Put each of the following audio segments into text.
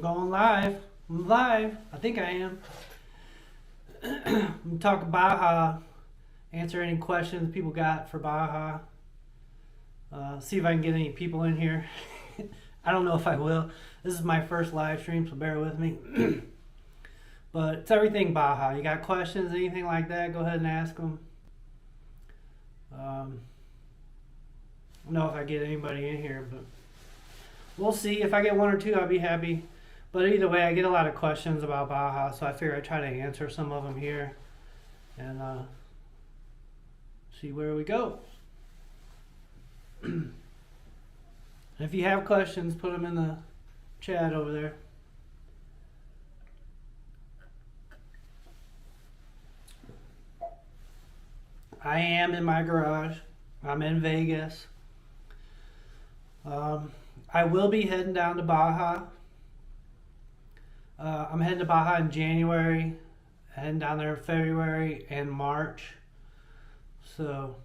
I'm going live. I'm live. I think I am. I'm talking Baja. Answer any questions people got for Baja. See if I can get any people in here. I don't know if I will. This is my first live stream, so bear with me. But it's everything Baja. You got questions, anything like that, go ahead and ask them. I don't know if I get anybody in here, but we'll see. If I get one or two, I'll be happy. But either way, I get a lot of questions about Baja, so I figure I try to answer some of them here and see where we go. If you have questions, put them in the chat over there. I am in my garage. I'm in Vegas. I will be heading down to Baja. I'm heading to Baja in January, heading down there in February and March. So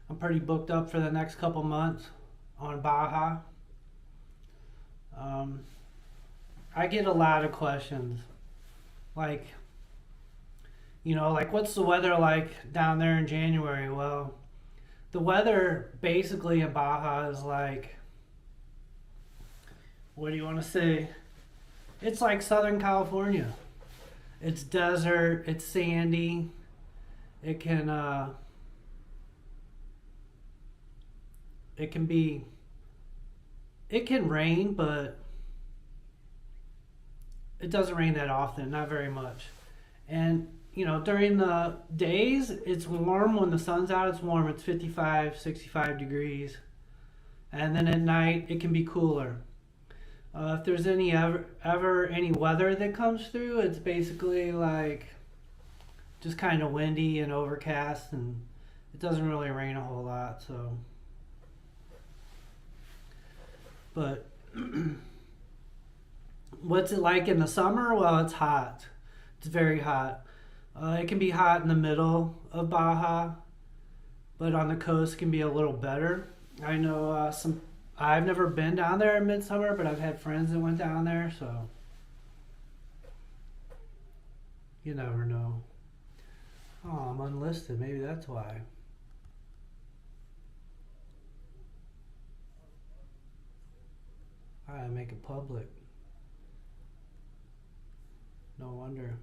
I'm pretty booked up for the next couple months on Baja. I get a lot of questions like, like what's the weather like down there in January? Well, the weather basically in Baja is like, what do you want to say? It's like Southern California. It's desert, it's sandy. It can rain, but it doesn't rain that often, not very much. And during the days, it's warm. When the sun's out, it's warm. It's 55, 65 degrees. And then at night, it can be cooler. If there's ever any weather that comes through, it's basically like just kind of windy and overcast, and it doesn't really rain a whole lot. So, but what's it like in the summer? Well, it's hot. It's very hot. It can be hot in the middle of Baja, but on the coast can be a little better. I know I've never been down there in midsummer, but I've had friends that went down there, so you never know. Oh, I'm unlisted. Maybe that's why. I gotta make it public. No wonder.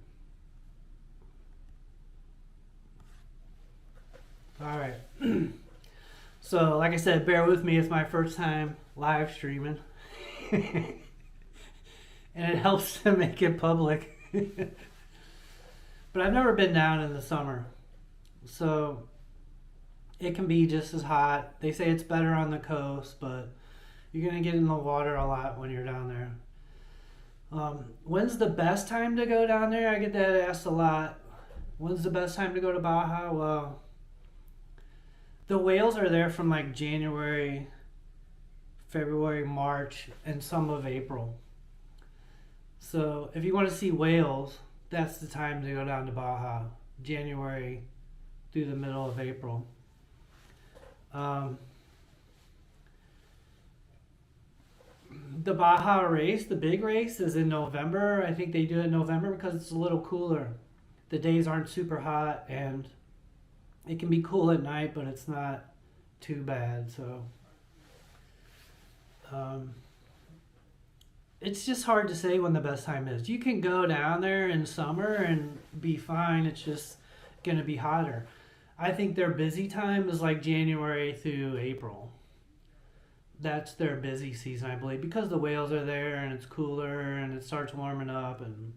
All right. So, like I said, bear with me. It's my first time live streaming. And it helps to make it public. But I've never been down in the summer. So, it can be just as hot. They say it's better on the coast, but you're going to get in the water a lot when you're down there. When's the best time to go down there? I get that asked a lot. When's the best time to go to Baja? Well, the whales are there from like January, February, March, and some of April. So if you want to see whales, that's the time to go down to Baja, January through the middle of April. The Baja race, the big race, is in November. I think they do it in November because it's a little cooler. The days aren't super hot, and it can be cool at night, but it's not too bad. So it's just hard to say when the best time is. You can go down there in summer and be fine. It's just going to be hotter. I think their busy time is like January through April. That's their busy season, I believe, because the whales are there and it's cooler and it starts warming up, and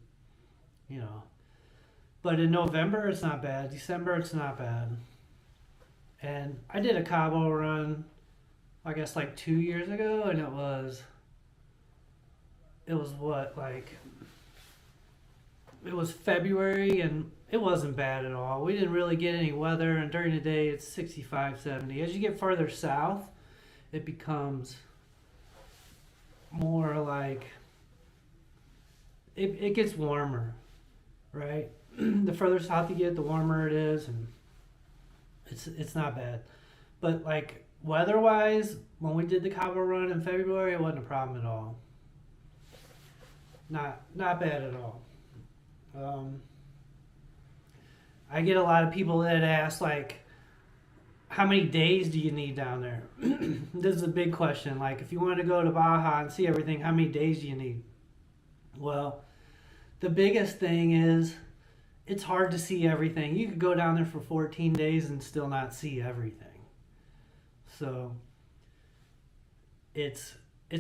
But in November, it's not bad. December, it's not bad. And I did a Cabo run, I guess like 2 years ago, and it was it was February, and it wasn't bad at all. We didn't really get any weather, and during the day, it's 65, 70. As you get further south, it becomes more like, it gets warmer, right? The further south you get, the warmer it is, and it's not bad. But like weather-wise, when we did the Cabo run in February, it wasn't a problem at all. Not bad at all. Um, I get a lot of people that ask like, how many days do you need down there? This is a big question. Like, if you want to go to Baja and see everything, how many days do you need? Well, the biggest thing is it's hard to see everything. You could go down there for 14 days and still not see everything. So it's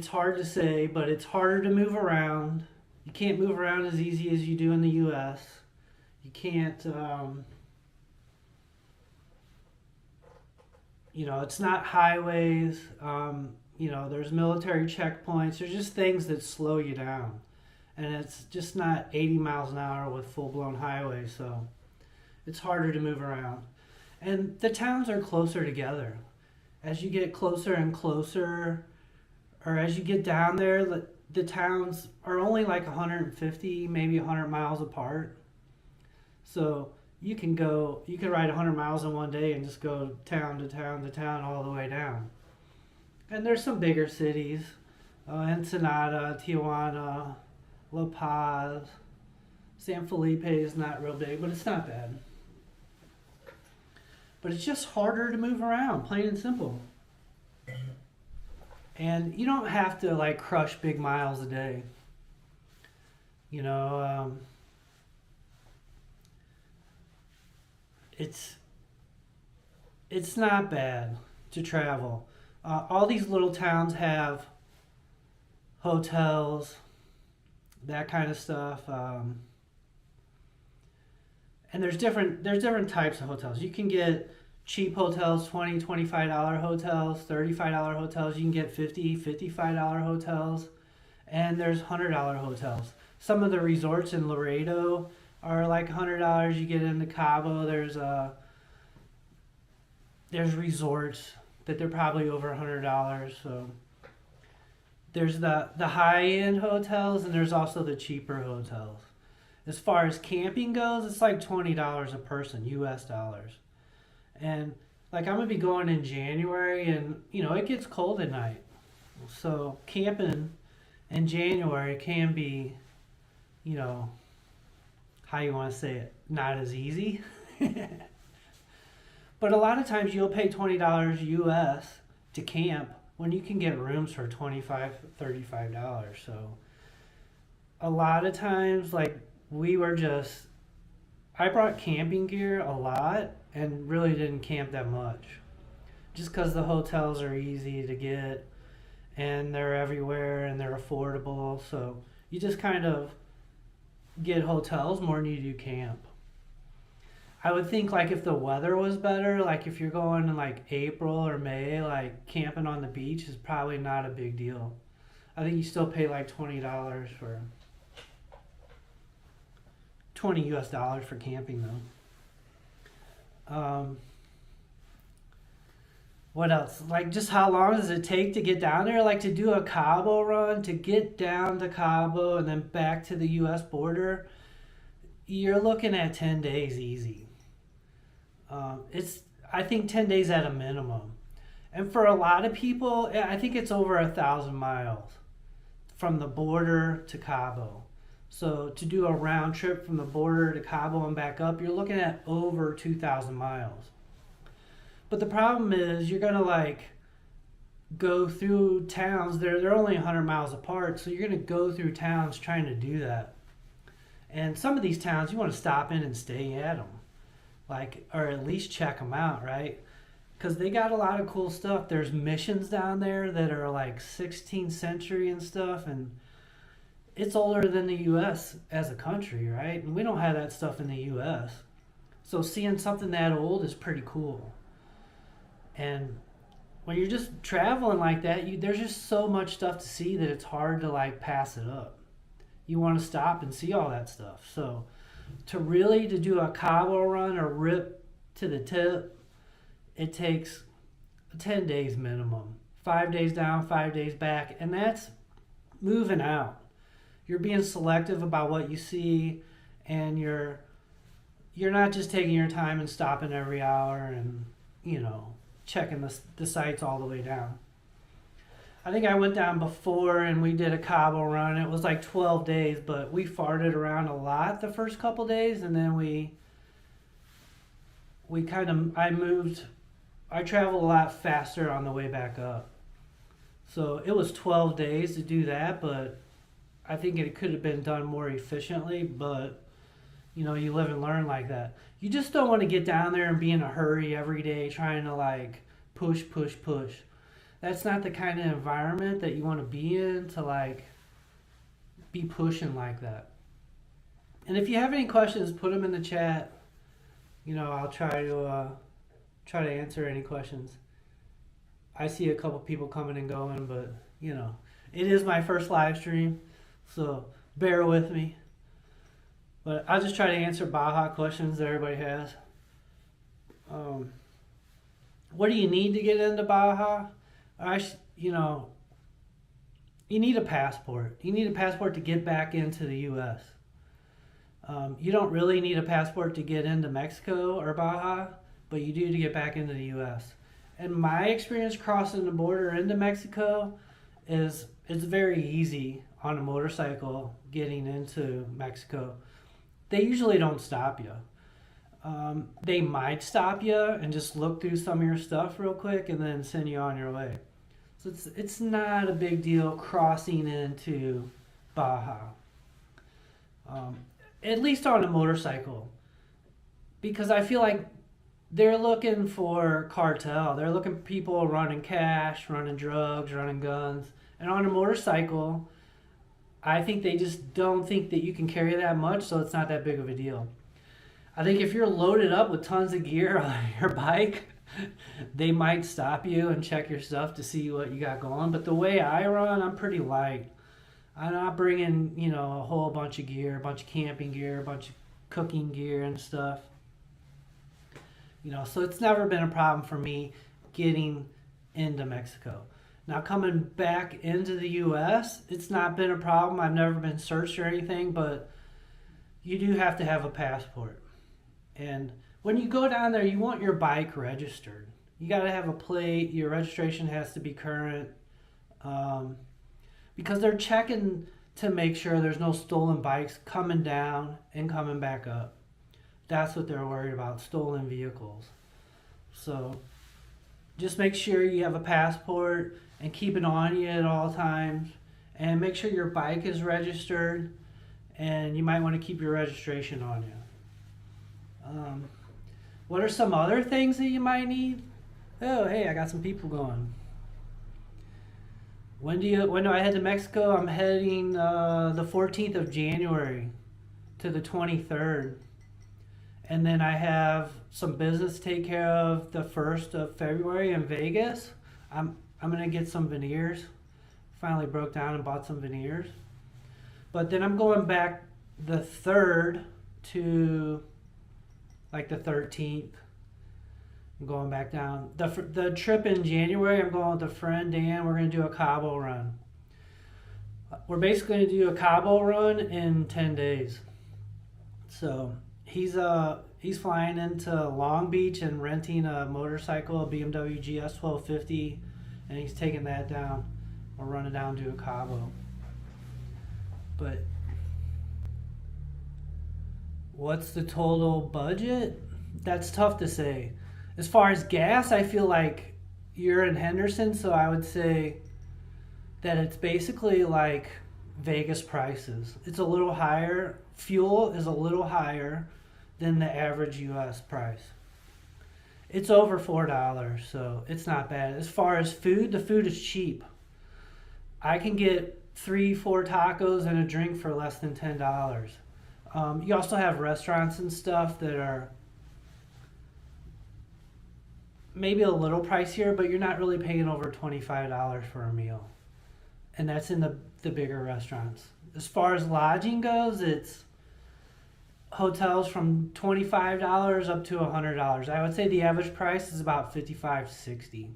hard to say, but it's harder to move around. You can't move around as easy as you do in the U.S. You can't, it's not highways. There's military checkpoints. There's just things that slow you down. And it's just not 80 miles an hour with full-blown highways, so it's harder to move around. And the towns are closer together. As you get closer and closer, or as you get down there, the towns are only like 150, maybe 100 miles apart. So you can ride 100 miles in one day and just go town to town to town all the way down. And there's some bigger cities, Ensenada, Tijuana, La Paz, San Felipe is not real big, but it's not bad. But it's just harder to move around, plain and simple. And you don't have to like crush big miles a day. You know, it's not bad to travel. All these little towns have hotels, that kind of stuff. And there's different types of hotels. You can get cheap hotels, $20, $25 hotels, $35 hotels. You can get $50, $55 hotels, and there's $100 hotels. Some of the resorts in Laredo are like $100. You get into Cabo. There's resorts that they're probably over $100. So there's the high end hotels, and there's also the cheaper hotels. As far as camping goes, it's like $20 a person, US dollars. And like I'm gonna be going in January, and it gets cold at night. So camping in January can be, how you want to say it, not as easy. But a lot of times you'll pay $20 US to camp when you can get rooms for $25, $35. So a lot of times, like, I brought camping gear a lot and really didn't camp that much. Just because the hotels are easy to get and they're everywhere and they're affordable. So you just kind of get hotels more than you do camp. I would think like if the weather was better, like if you're going in like April or May, like camping on the beach is probably not a big deal. I think you still pay like $20 for 20 US dollars for camping though. What else? Like, just how long does it take to get down there? Like, to do a Cabo run, to get down to Cabo and then back to the US border, you're looking at 10 days easy. I think 10 days at a minimum. And for a lot of people, I think it's over 1,000 miles from the border to Cabo. So to do a round trip from the border to Cabo and back up, you're looking at over 2,000 miles. But the problem is you're going to like go through towns. They're only 100 miles apart, so you're going to go through towns trying to do that. And some of these towns you want to stop in and stay at them, like, or at least check them out, right? Because they got a lot of cool stuff. There's missions down there that are like 16th century and stuff, and it's older than the U.S. as a country, right? And we don't have that stuff in the U.S. So seeing something that old is pretty cool. And when you're just traveling like that, there's just so much stuff to see that it's hard to like pass it up. You want to stop and see all that stuff. So to do a Cabo run or rip to the tip, it takes 10 days minimum. 5 days down, 5 days back, and that's moving out. You're being selective about what you see, and you're not just taking your time and stopping every hour and checking the sites all the way down. I think I went down before and we did a Cabo run. It was like 12 days, but we farted around a lot the first couple days, and then we kind of I traveled a lot faster on the way back up. So it was 12 days to do that, but I think it could have been done more efficiently, but you live and learn like that. You just don't want to get down there and be in a hurry every day trying to like push, push, push. That's not the kind of environment that you want to be in to like be pushing like that. And if you have any questions, put them in the chat. I'll try to answer any questions. I see a couple people coming and going, but it is my first live stream, so bear with me. But I'll just try to answer Baja questions that everybody has. What do you need to get into Baja? You need a passport. You need a passport to get back into the U.S. You don't really need a passport to get into Mexico or Baja, but you do to get back into the U.S. And my experience crossing the border into Mexico is it's very easy on a motorcycle getting into Mexico. They usually don't stop you. They might stop you and just look through some of your stuff real quick and then send you on your way. So it's not a big deal crossing into Baja. At least on a motorcycle. Because I feel like they're looking for cartel. They're looking for people running cash, running drugs, running guns. And on a motorcycle, I think they just don't think that you can carry that much, so it's not that big of a deal. I think if you're loaded up with tons of gear on your bike, they might stop you and check your stuff to see what you got going. But the way I run, I'm pretty light. I'm not bringing, a whole bunch of gear, a bunch of camping gear, a bunch of cooking gear and stuff. So it's never been a problem for me getting into Mexico. Now coming back into the U.S., it's not been a problem. I've never been searched or anything, but you do have to have a passport. And when you go down there, you want your bike registered. You got to have a plate. Your registration has to be current. Because they're checking to make sure there's no stolen bikes coming down and coming back up. That's what they're worried about, stolen vehicles. So just make sure you have a passport and keep it on you at all times. And make sure your bike is registered. And you might want to keep your registration on you. What are some other things that you might need? Oh, hey, I got some people going. When do I head to Mexico? I'm heading the 14th of January to the 23rd. And then I have some business to take care of the 1st of February in Vegas. I'm going to get some veneers. Finally broke down and bought some veneers. But then I'm going back the 3rd to like the 13th. I'm going back down. The trip in January, I'm going with a friend, Dan. We're going to do a Cabo run. We're basically going to do a Cabo run in 10 days. So he's flying into Long Beach and renting a motorcycle, a BMW GS 1250, and he's taking that down. We're running down to a Cabo. But what's the total budget? That's tough to say. As far as gas, I feel like you're in Henderson, so I would say that it's basically like Vegas prices. It's a little higher. Fuel is a little higher than the average U.S. price. It's over $4, so it's not bad. As far as food, the food is cheap. I can get 3-4 tacos and a drink for less than $10. You also have restaurants and stuff that are maybe a little pricier, but you're not really paying over $25 for a meal. And that's in the bigger restaurants. As far as lodging goes, it's hotels from $25 up to $100. I would say the average price is about $55, $60.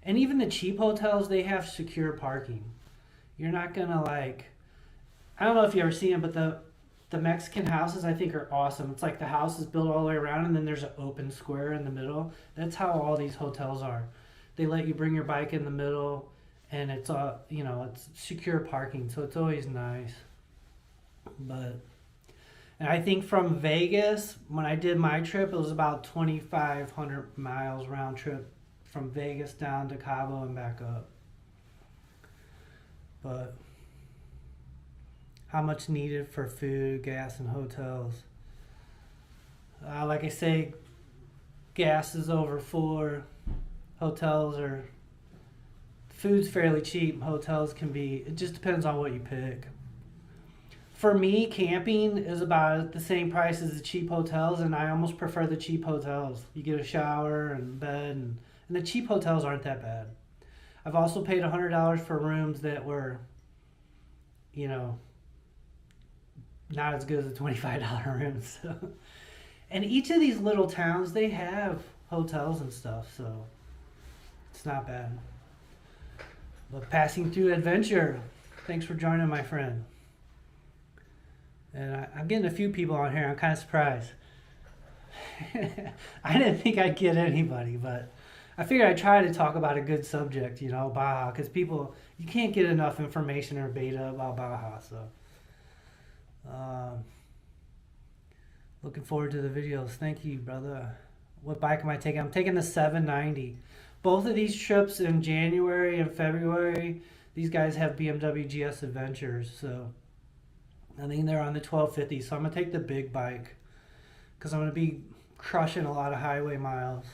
And even the cheap hotels, they have secure parking. You're not gonna I don't know if you ever seen them, but the Mexican houses I think are awesome. It's like the house is built all the way around and then there's an open square in the middle. That's how all these hotels are. They let you bring your bike in the middle and it's it's secure parking, so it's always nice. But and I think from Vegas, when I did my trip, it was about 2,500 miles round trip from Vegas down to Cabo and back up. But how much needed for food, gas, and hotels? Like I say, gas is over 4. Hotels are food's fairly cheap. Hotels can be. It just depends on what you pick. For me, camping is about the same price as the cheap hotels, and I almost prefer the cheap hotels. You get a shower and bed, and the cheap hotels aren't that bad. I've also paid $100 for rooms that were, you know, not as good as the $25 rooms. So. And each of these little towns, they have hotels and stuff, so it's not bad. But passing through adventure. Thanks for joining, my friend. And I'm getting a few people on here. I'm kind of surprised. I didn't think I'd get anybody, but I figured I'd try to talk about a good subject, Baja, because you can't get enough information or beta about Baja. So, looking forward to the videos. Thank you, brother. What bike am I taking? I'm taking the 790. Both of these trips in January and February, these guys have BMW GS Adventures, so I think they're on the 1250, so I'm going to take the big bike because I'm going to be crushing a lot of highway miles.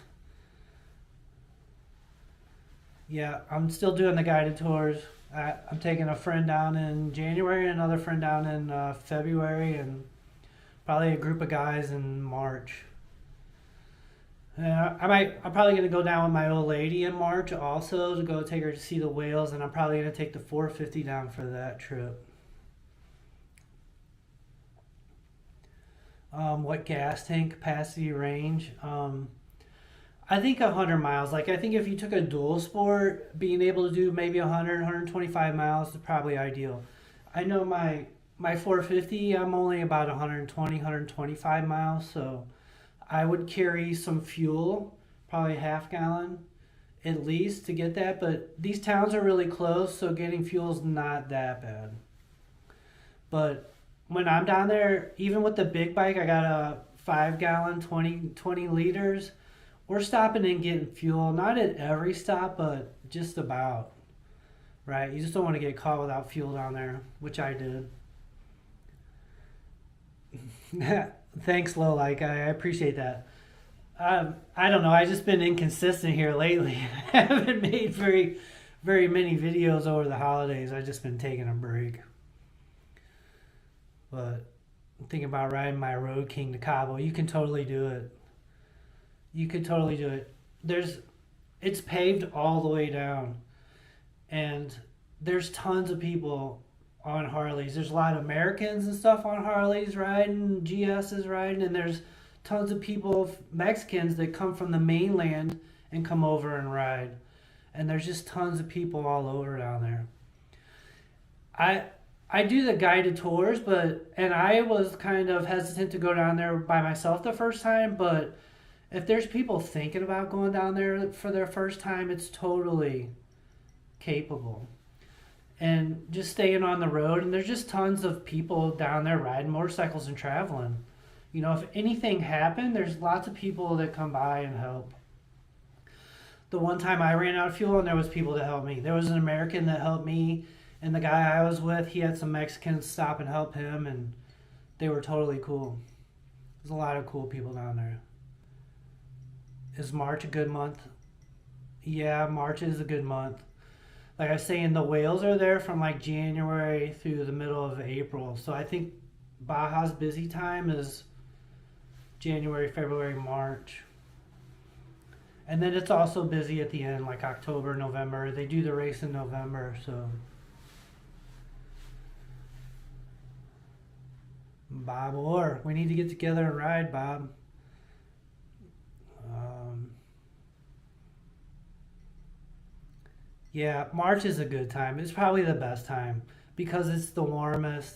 Yeah, I'm still doing the guided tours. I'm taking a friend down in January, another friend down in February, and probably a group of guys in March. I'm probably going to go down with my old lady in March also to go take her to see the whales, and I'm probably going to take the 450 down for that trip. What gas tank capacity range? I think 100 miles. Like, I think if you took a dual sport, being able to do maybe 100, 125 miles is probably ideal. I know my 450, I'm only about 120, 125 miles, so I would carry some fuel, probably half gallon at least to get that, but these towns are really close, so getting fuel is not that bad. But when I'm down there, even with the big bike, I got a 5 gallon, 20 liters. We're stopping and getting fuel, not at every stop, but just about, right? You just don't want to get caught without fuel down there, which I did. Thanks, Lowlike. I appreciate that. I don't know. I've just been inconsistent here lately. I haven't made very, very many videos over the holidays. I've just been taking a break. But I'm thinking about riding my Road King to Cabo. You can totally do it. You could totally do it. It's paved all the way down. And there's tons of people on Harleys. There's a lot of Americans and stuff on Harleys riding, GS's riding, and there's tons of people, Mexicans, that come from the mainland and come over and ride. And there's just tons of people all over down there. I do the guided tours, and I was kind of hesitant to go down there by myself the first time, but if there's people thinking about going down there for their first time, it's totally capable. And just staying on the road, and there's just tons of people down there riding motorcycles and traveling. If anything happened, there's lots of people that come by and help. The one time I ran out of fuel and there was people that helped me. There was an American that helped me, and the guy I was with, he had some Mexicans stop and help him, and they were totally cool. There's a lot of cool people down there. Is March a good month? Yeah, March is a good month. Like I was saying, the whales are there from like January through the middle of April. So I think Baja's busy time is January, February, March. And then it's also busy at the end, like October, November. They do the race in November, so. Bob Orr, we need to get together and ride, Bob. Yeah, March is a good time. It's probably the best time because it's the warmest.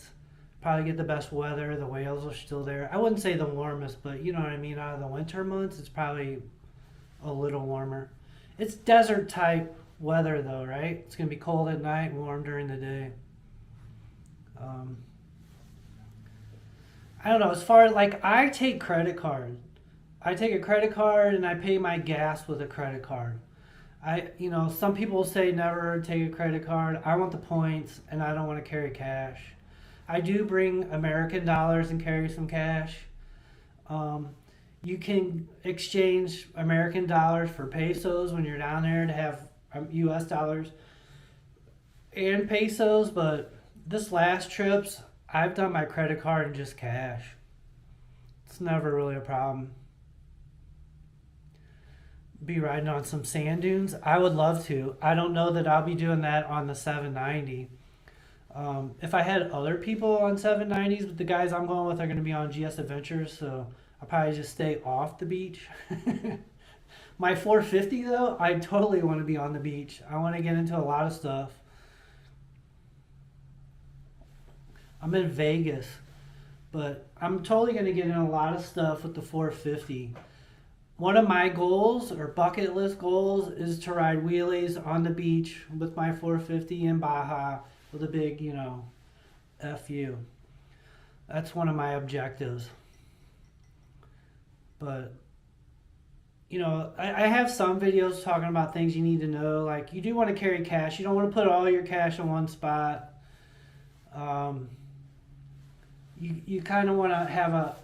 Probably get the best weather. The whales are still there. I wouldn't say the warmest, but you know what I mean. Out of the winter months, it's probably a little warmer. It's desert type weather though, right? It's gonna be cold at night, warm during the day. Um, I don't know. As far as like, I take credit card. I take a credit card and I pay my gas with a credit card. Some people say never take a credit card. I want the points and I don't want to carry cash. I do bring American dollars and carry some cash. Um, you can exchange American dollars for pesos when you're down there to have US dollars and pesos, but this last trips, I've done my credit card and just cash. It's never really a problem. Be riding on some sand dunes. I would love to. I don't know that I'll be doing that on the 790. If I had other people on 790s, but the guys I'm going with are going to be on GS Adventures, so I'll probably just stay off the beach. My 450 though, I totally want to be on the beach. I want to get into a lot of stuff. I'm in Vegas, but I'm totally going to get in a lot of stuff with the 450. One of my goals or bucket list goals is to ride wheelies on the beach with my 450 in Baja with a big, FU. That's one of my objectives. But, I have some videos talking about things you need to know. Like, you do want to carry cash. You don't want to put all your cash in one spot. You kind of want to have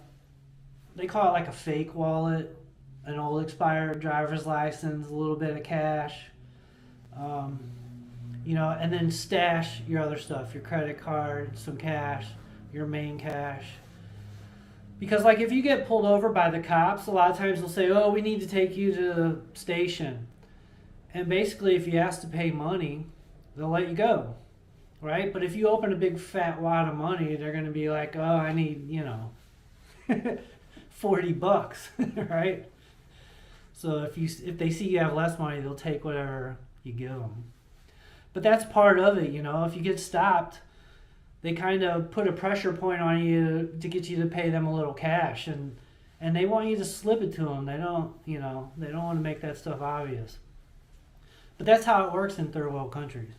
they call it like a fake wallet, an old expired driver's license, a little bit of cash, and then stash your other stuff, your credit card, some cash, your main cash. Because like if you get pulled over by the cops, a lot of times they'll say, oh, we need to take you to the station. And basically if you ask to pay money, they'll let you go. Right? But if you open a big fat wad of money, they're going to be like, oh, I need, $40, right? So if they see you have less money, they'll take whatever you give them. But that's part of it, if you get stopped, they kind of put a pressure point on you to get you to pay them a little cash, and they want you to slip it to them. They don't want to make that stuff obvious. But that's how it works in third world countries.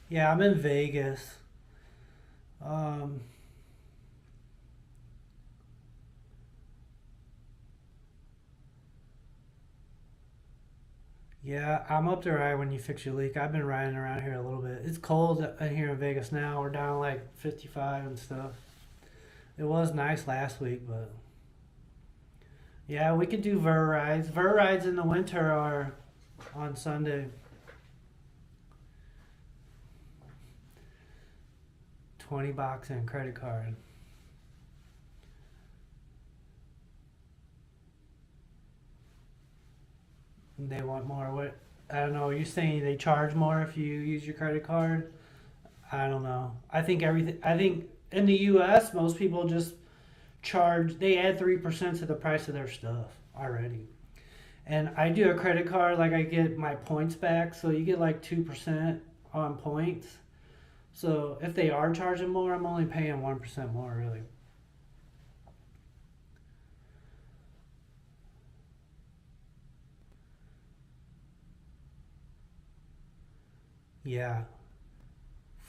Yeah, I'm in Vegas. Yeah, I'm up to ride when you fix your leak. I've been riding around here a little bit. It's cold in here in Vegas now. We're down like 55 and stuff. It was nice last week, but yeah, we could do Ver rides. Ver rides in the winter are on Sunday. 20 bucks and credit card. They want more. What? I don't know. Are you saying they charge more if you use your credit card? I don't know. I think in the U.S. most people just charge. They add 3% to the price of their stuff already. And I do a credit card, like I get my points back, so you get like 2% on points. So if they are charging more, I'm only paying 1% more, really. Yeah,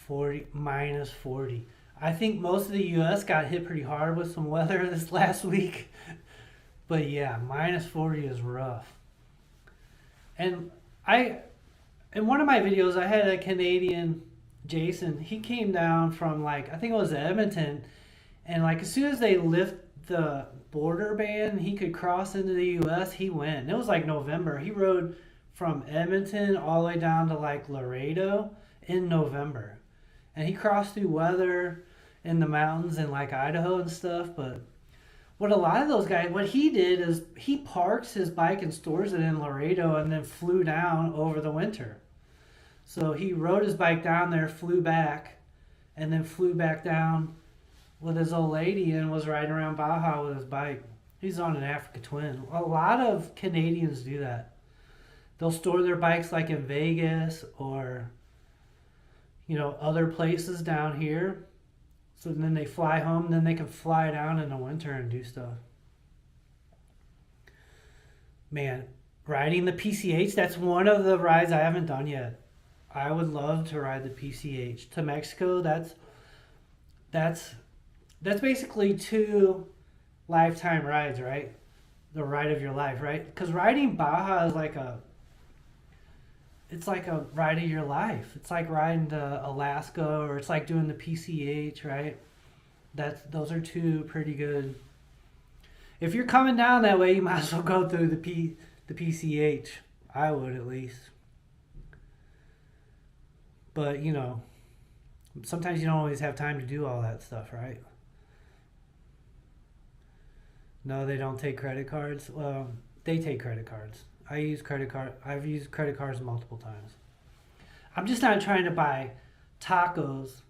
40 minus 40. I think most of the U.S. got hit pretty hard with some weather this last week. But yeah, minus 40 is rough. And in one of my videos, I had a Canadian, Jason. He came down from I think it was Edmonton, and as soon as they lift the border ban, he could cross into the U.S. He went. And it was like November. He rode from Edmonton all the way down to Laredo in November, and he crossed through weather in the mountains in Idaho and stuff. But what a lot of those guys, what he did is he parks his bike and stores it in Laredo and then flew down over the winter. So he rode his bike down there, flew back, and then flew back down with his old lady and was riding around Baja with his bike. He's on an Africa Twin. A lot of Canadians do that. They'll store their bikes in Vegas or, other places down here. So then they fly home, then they can fly down in the winter and do stuff. Man, Riding the PCH, that's one of the rides I haven't done yet. I would love to ride the PCH to Mexico. That's that's basically two lifetime rides, right? The ride of your life, right? Because riding Baja is it's like a ride of your life. It's like riding to Alaska, or it's like doing the PCH, right? Those are two pretty good. If you're coming down that way, you might as well go through the PCH. I would at least. But sometimes you don't always have time to do all that stuff, right? No, they don't take credit cards. Well, they take credit cards. I've used credit cards multiple times. I'm just not trying to buy tacos,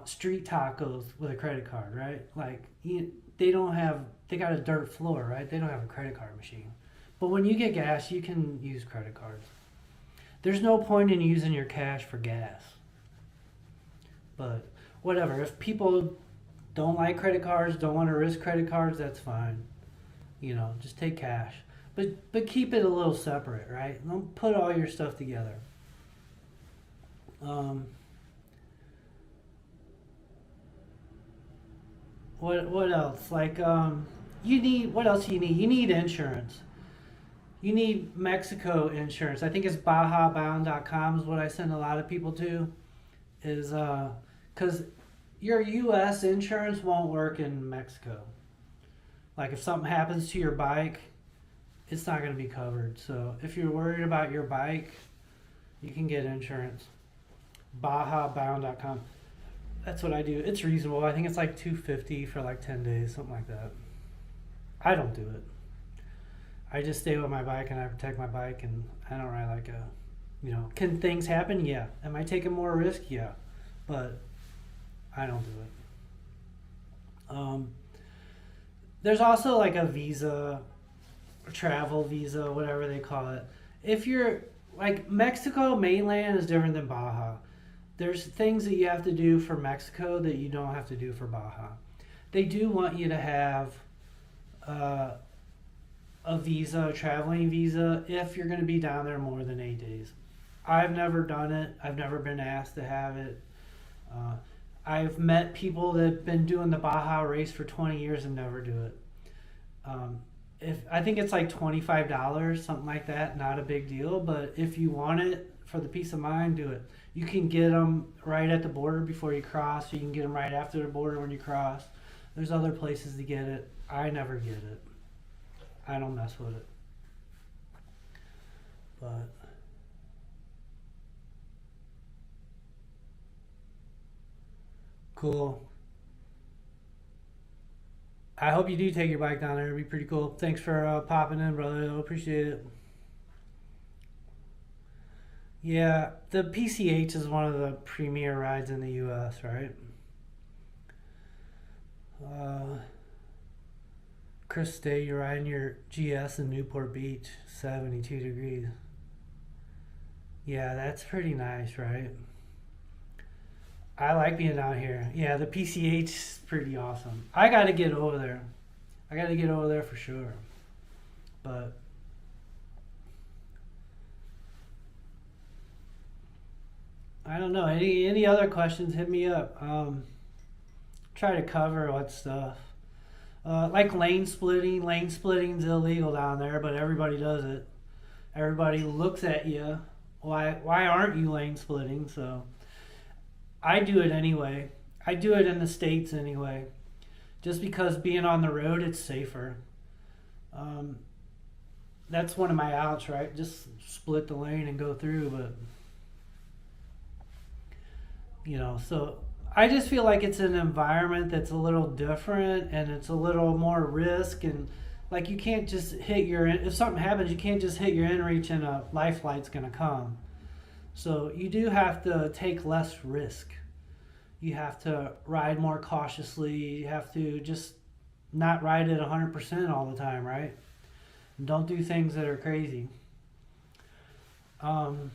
street tacos with a credit card, right? Like they don't have. They got a dirt floor, right? They don't have a credit card machine. But when you get gas, you can use credit cards. There's no point in using your cash for gas. But whatever. If people don't like credit cards, don't want to risk credit cards, that's fine. Just take cash. But keep it a little separate, right? Don't put all your stuff together. Um, what else? Like what else do you need? You need insurance. You need Mexico insurance. I think it's BajaBound.com is what I send a lot of people to. Is because your U.S. insurance won't work in Mexico. Like if something happens to your bike, it's not going to be covered. So if you're worried about your bike, you can get insurance. BajaBound.com. That's what I do. It's reasonable. I think it's like $250 for like 10 days, something like that. I don't do it. I just stay with my bike and I protect my bike, and I don't ride like can things happen? Yeah. Am I taking more risk? Yeah. But I don't do it. There's also like a visa, travel visa, whatever they call it. If you're like Mexico mainland is different than Baja. There's things that you have to do for Mexico that you don't have to do for Baja. They do want you to have a visa, a traveling visa, if you're going to be down there more than 8 days. I've never done it. I've never been asked to have it. I've met people that have been doing the Baja race for 20 years and never do it. If I think it's like $25, something like that, not a big deal. But if you want it for the peace of mind, do it. You can get them right at the border before you cross. You can get them right after the border when you cross. There's other places to get it. I never get it. I don't mess with it. But cool. I hope you do take your bike down there. It'd be pretty cool. Thanks for popping in, brother. I appreciate it. Yeah, the PCH is one of the premier rides in the U.S., right? Uh, Chris Day, you're riding your GS in Newport Beach, 72 degrees. Yeah, that's pretty nice, right? I like being out here. Yeah, the PCH is pretty awesome. I got to get over there. I got to get over there for sure. But I don't know. Any other questions? Hit me up. Try to cover what stuff. Like lane splitting. Lane splitting's illegal down there, but everybody does it. Everybody looks at you. Why aren't you lane splitting? So I do it anyway. I do it in the States anyway. Just because being on the road, it's safer. Um, that's one of my outs, right? Just split the lane and go through. But so I just feel like it's an environment that's a little different, and it's a little more risk, and like you can't just hit if something happens, you can't just hit your inReach and a life flight's gonna come. So you do have to take less risk. You have to ride more cautiously. You have to just not ride at 100% all the time, right? And don't do things that are crazy. Um,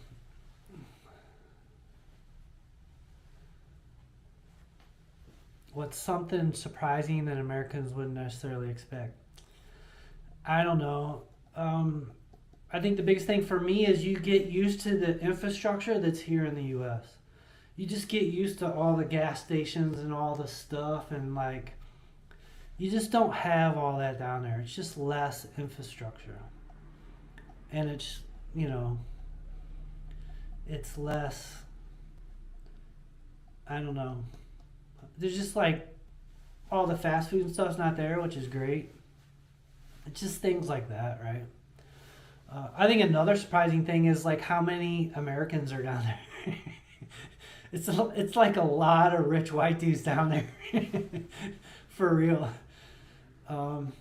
what's something surprising that Americans wouldn't necessarily expect? I don't know. Um, I think the biggest thing for me is you get used to the infrastructure that's here in the U.S. You just get used to all the gas stations and all the stuff, and like you just don't have all that down there. It's just less infrastructure, and it's you know it's less. I don't know. There's just like all the fast food and stuff's not there, which is great. It's just things like that, right? I think another surprising thing is like how many Americans are down there. It's like a lot of rich white dudes down there, for real. Um,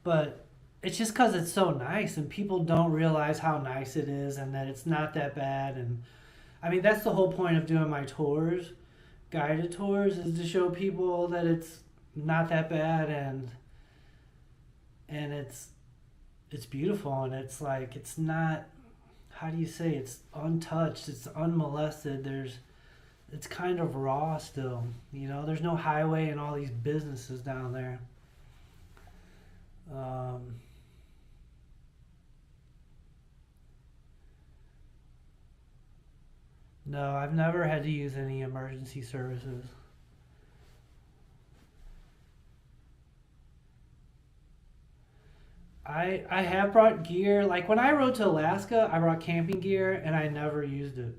but it's just because it's so nice, and people don't realize how nice it is, and that it's not that bad. And I mean, that's the whole point of doing my tours, guided tours, is to show people that it's not that bad, and it's beautiful, and it's like it's not, how do you say, it's untouched, it's unmolested. It's kind of raw still, there's no highway and all these businesses down there. um, no, I've never had to use any emergency services. I have brought gear, like when I rode to Alaska I brought camping gear and I never used it.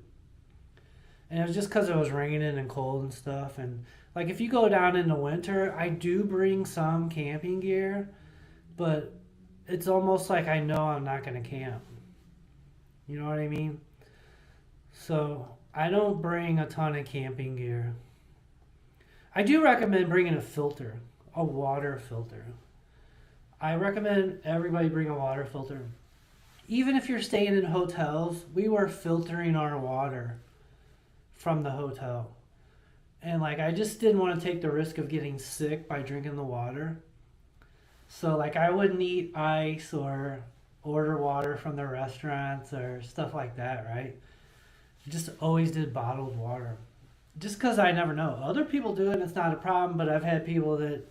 And it was just because it was raining and cold and stuff. And like if you go down in the winter, I do bring some camping gear, but it's almost like I know I'm not going to camp. You know what I mean? So I don't bring a ton of camping gear. I do recommend bringing a filter, a water filter. I recommend everybody bring a water filter. Even if you're staying in hotels, we were filtering our water from the hotel. And like I just didn't want to take the risk of getting sick by drinking the water. So like I wouldn't eat ice or order water from the restaurants or stuff like that, right? Just always did bottled water. Just because I never know. Other people do it, it's not a problem, but I've had people that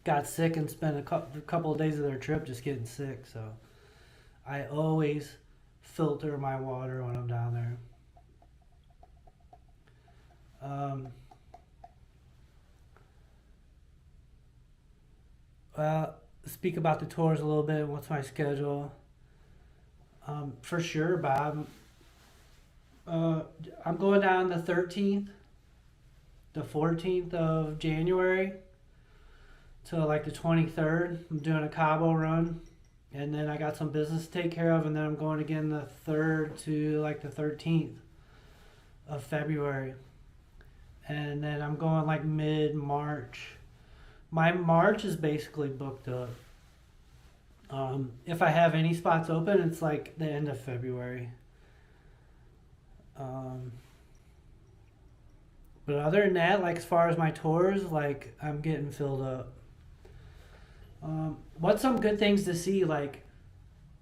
got sick and spent a couple of days of their trip just getting sick. So I always filter my water when I'm down there. Um, well, speak about the tours a little bit. What's my schedule? For sure, Bob. Uh, I'm going down the 13th, the 14th of January to like the 23rd. I'm doing a Cabo run, and then I got some business to take care of, and then I'm going again the 3rd to like the 13th of February. And then I'm going like mid March. My March is basically booked up. If I have any spots open, it's like the end of February. Um, but other than that, like as far as my tours, like I'm getting filled up. What's some good things to see? Like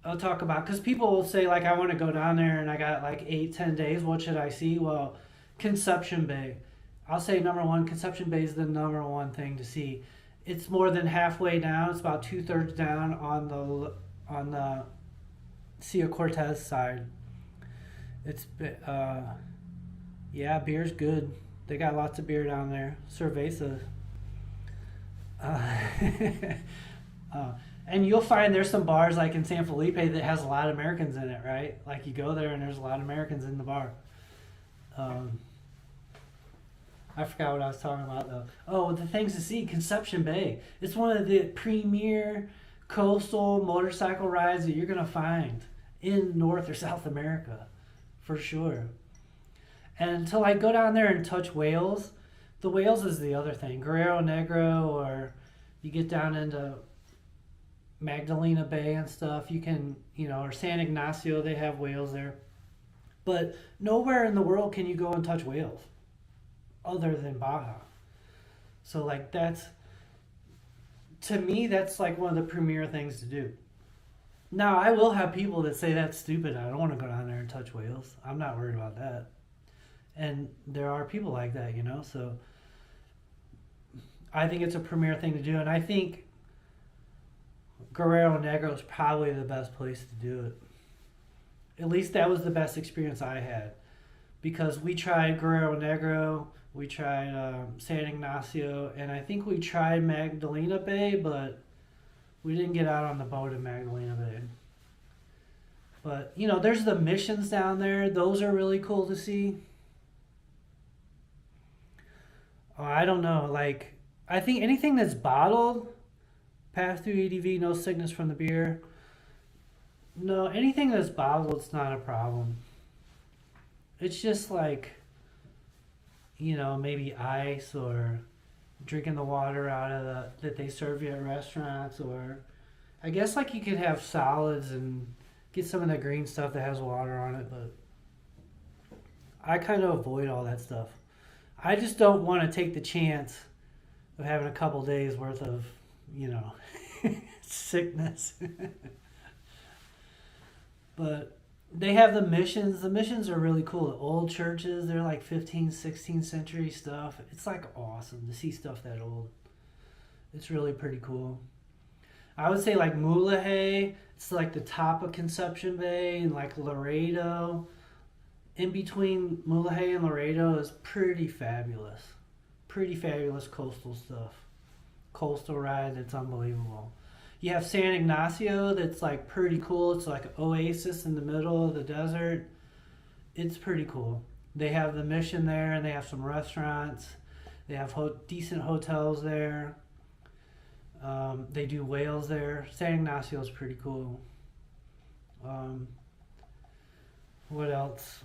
I'll talk about, because people will say like I want to go down there and I got like 8-10 days. What should I see? Well, Conception Bay. I'll say number one, Conception Bay is the number one thing to see. It's more than halfway down. It's about 2/3 down on the Sea of Cortez side. It's yeah, beer's good. They got lots of beer down there. Cerveza. Uh, uh, and you'll find there's some bars like in San Felipe that has a lot of Americans in it, right? Like you go there and there's a lot of Americans in the bar. Um, I forgot what I was talking about though. Oh, the things to see, Conception Bay. It's one of the premier coastal motorcycle rides that you're gonna find in North or South America, for sure. And to like go down there and touch whales, the whales is the other thing. Guerrero Negro, or you get down into Magdalena Bay and stuff. You can, or San Ignacio, they have whales there. But nowhere in the world can you go and touch whales other than Baja. So like to me, that's like one of the premier things to do. Now, I will have people that say that's stupid. I don't want to go down there and touch whales. I'm not worried about that. And there are people like that, so I think it's a premier thing to do. And I think Guerrero Negro is probably the best place to do it. At least that was the best experience I had because we tried Guerrero Negro, we tried San Ignacio, and I think we tried Magdalena Bay, but we didn't get out on the boat in Magdalena Bay. But there's the missions down there. Those are really cool to see. Oh, I don't know. Like, I think anything that's bottled, pass through EDV, no sickness from the beer. No, anything that's bottled, it's not a problem. It's just like, maybe ice or drinking the water out of that they serve you at restaurants, or I guess like you could have solids and get some of the green stuff that has water on it, but I kind of avoid all that stuff. I just don't want to take the chance of having a couple days worth of, you know, sickness. But they have the missions. The missions are really cool. The old churches, they're like 15th, 16th century stuff. It's like awesome to see stuff that old. It's really pretty cool. I would say like Mulegé, it's like the top of Conception Bay, and like Laredo. In between Mulegé and Laredo is pretty fabulous. Pretty fabulous coastal stuff. Coastal ride that's unbelievable. You have San Ignacio that's like pretty cool. It's like an oasis in the middle of the desert. It's pretty cool. They have the mission there, and they have some restaurants. They have decent hotels there. They do whales there. San Ignacio is pretty cool. What else?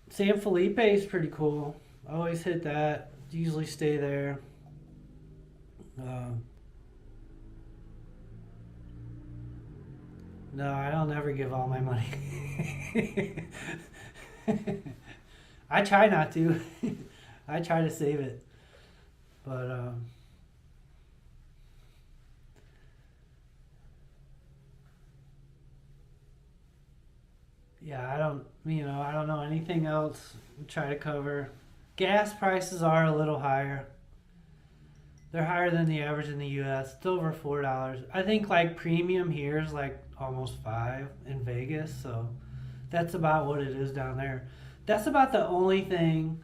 San Felipe is pretty cool. I always hit that. Usually stay there. No, I don't ever give all my money. I try not to. I try to save it. But yeah, I don't know anything else to try to cover. Gas prices are a little higher. They're higher than the average in the U.S. It's over $4. I think like premium here is like almost 5 in Vegas, so that's about what it is down there. That's about the only thing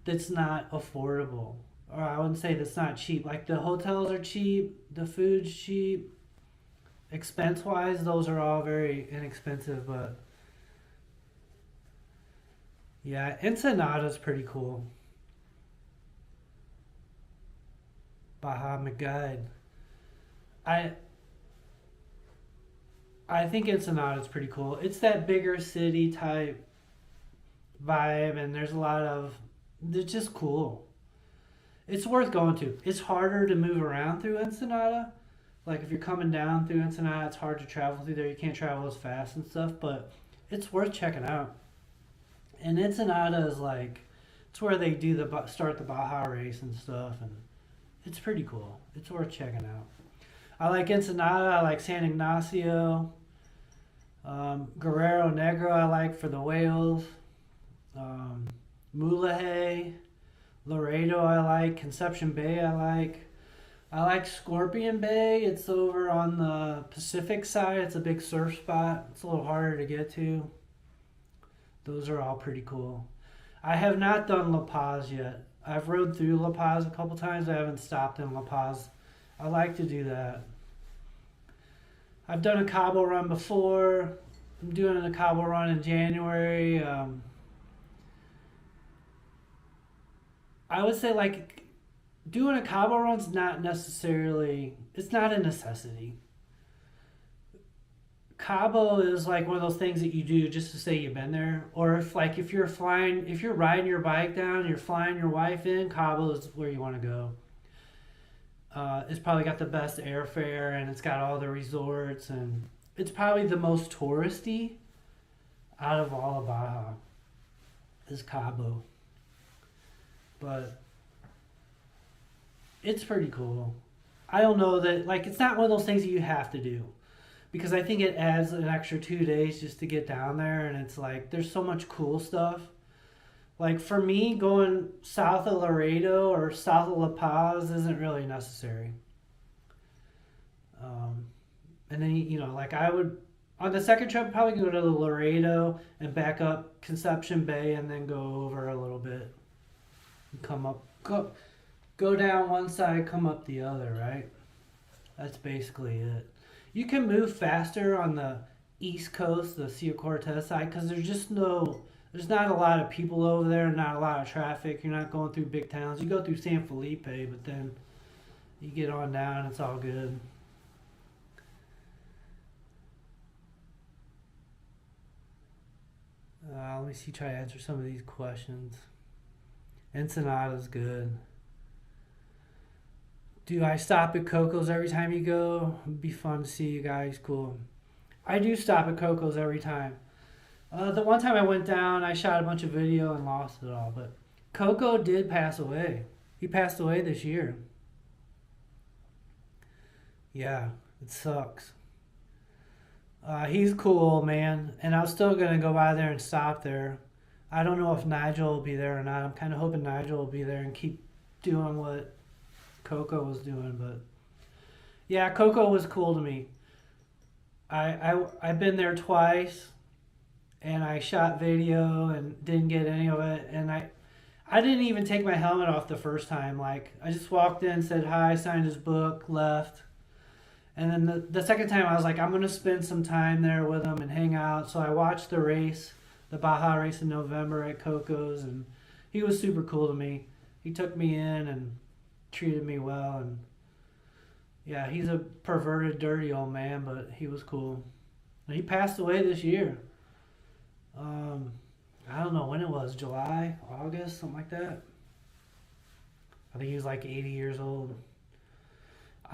that's not affordable, or I wouldn't say that's not cheap. Like the hotels are cheap, the food's cheap. Expense wise, those are all very inexpensive, but yeah, Ensenada's pretty cool. Baja McGuide. I I think Ensenada's pretty cool. It's that bigger city type vibe, and there's a lot of. It's just cool. It's worth going to. It's harder to move around through Ensenada. Like if you're coming down through Ensenada, it's hard to travel through there. You can't travel as fast and stuff, but it's worth checking out. And Ensenada is like, it's where they do start the Baja race and stuff, and it's pretty cool. It's worth checking out. I like Ensenada. I like San Ignacio. Guerrero Negro I like for the whales. Um, Mulegé. Laredo I like. Conception Bay I like. I like Scorpion Bay. It's over on the Pacific side. It's a big surf spot. It's a little harder to get to. Those are all pretty cool. I have not done La Paz yet. I've rode through La Paz a couple times. I haven't stopped in La Paz. I like to do that. I've done a Cabo run before. I'm doing a Cabo run in January. I would say like doing a Cabo run's not necessarily, it's not a necessity. Cabo is like one of those things that you do just to say you've been there. Or if you're flying, if you're riding your bike down, you're flying your wife in, Cabo is where you want to go. It's probably got the best airfare, and it's got all the resorts, and it's probably the most touristy out of all of Baja is Cabo. But it's pretty cool. I don't know that, like, it's not one of those things that you have to do, because I think it adds an extra 2 days just to get down there, and it's like there's so much cool stuff. Like for me, going south of Laredo or south of La Paz isn't really necessary. And then like I would on the second trip probably go to the Laredo and back up Conception Bay and then go over a little bit and come up go down one side, come up the other, right? That's basically it. You can move faster on the East Coast, the Sea Cortez side, because there's not a lot of people over there, not a lot of traffic. You're not going through big towns. You go through San Felipe, but then you get on down, it's all good. Let me see, try to answer some of these questions. Ensenada's good. Do I stop at Coco's every time you go? It'd be fun to see you guys. Cool. I do stop at Coco's every time. The one time I went down, I shot a bunch of video and lost it all. But Coco did pass away. He passed away this year. Yeah, it sucks. He's cool, man. And I was still going to go by there and stop there. I don't know if Nigel will be there or not. I'm kind of hoping Nigel will be there and keep doing what Coco was doing. But yeah, Coco was cool to me. I've been there twice, and I shot video and didn't get any of it. And I didn't even take my helmet off the first time. Like, I just walked in, said hi, signed his book, left. And then the second time I was like, I'm going to spend some time there with him and hang out. So I watched the race, the Baja race in November at Coco's, and he was super cool to me. He took me in and treated me well. And yeah, he's a perverted, dirty old man, but he was cool. And he passed away this year. I don't know when it was, July, August, something like that. I think he was like 80 years old.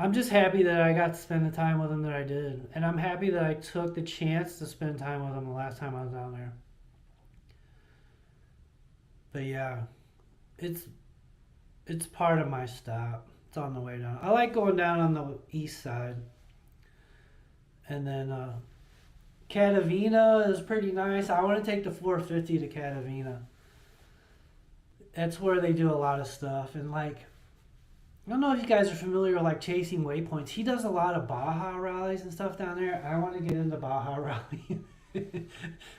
I'm just happy that I got to spend the time with him that I did. And I'm happy that I took the chance to spend time with him the last time I was down there. But yeah, it's part of my stop. It's on the way down. I like going down on the east side. And then Catavina is pretty nice. I want to take the 450 to Catavina. That's where they do a lot of stuff. And like, I don't know if you guys are familiar with like Chasing Waypoints. He does a lot of Baja rallies and stuff down there. I want to get into Baja rally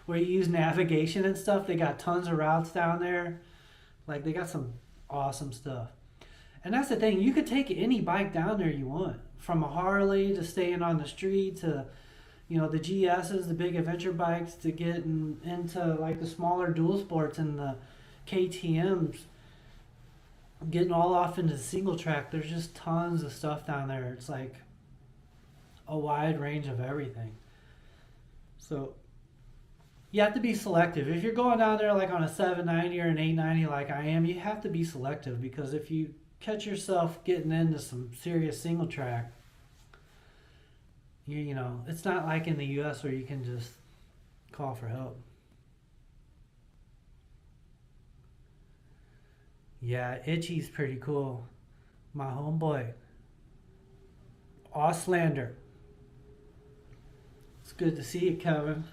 where you use navigation and stuff. They got tons of routes down there. Like, they got some awesome stuff. And that's the thing. You could take any bike down there you want. From a Harley to staying on the street to, the GSs, the big adventure bikes, to getting into like the smaller dual sports and the KTMs. Getting all off into the single track. There's just tons of stuff down there. It's like a wide range of everything. So you have to be selective. If you're going down there like on a 790 or an 890 like I am, you have to be selective, because if you catch yourself getting into some serious single track, it's not like in the US where you can just call for help. Yeah, Itchy's pretty cool. My homeboy. Auslander. It's good to see you, Kevin.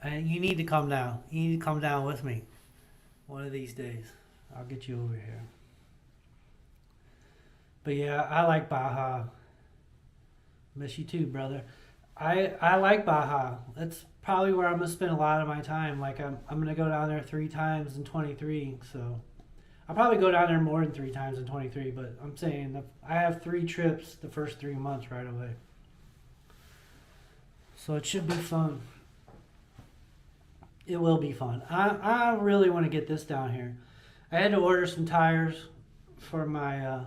And you need to come down. You need to come down with me one of these days. I'll get you over here. But yeah, I like Baja. Miss you too, brother. I like Baja. That's probably where I'm going to spend a lot of my time. Like, I'm going to go down there 3 times in 23. So I'll probably go down there more than 3 times in 23. But I'm saying I have 3 trips the first 3 months right away. So it should be fun. It will be fun. I really want to get this down here. I had to order some tires for my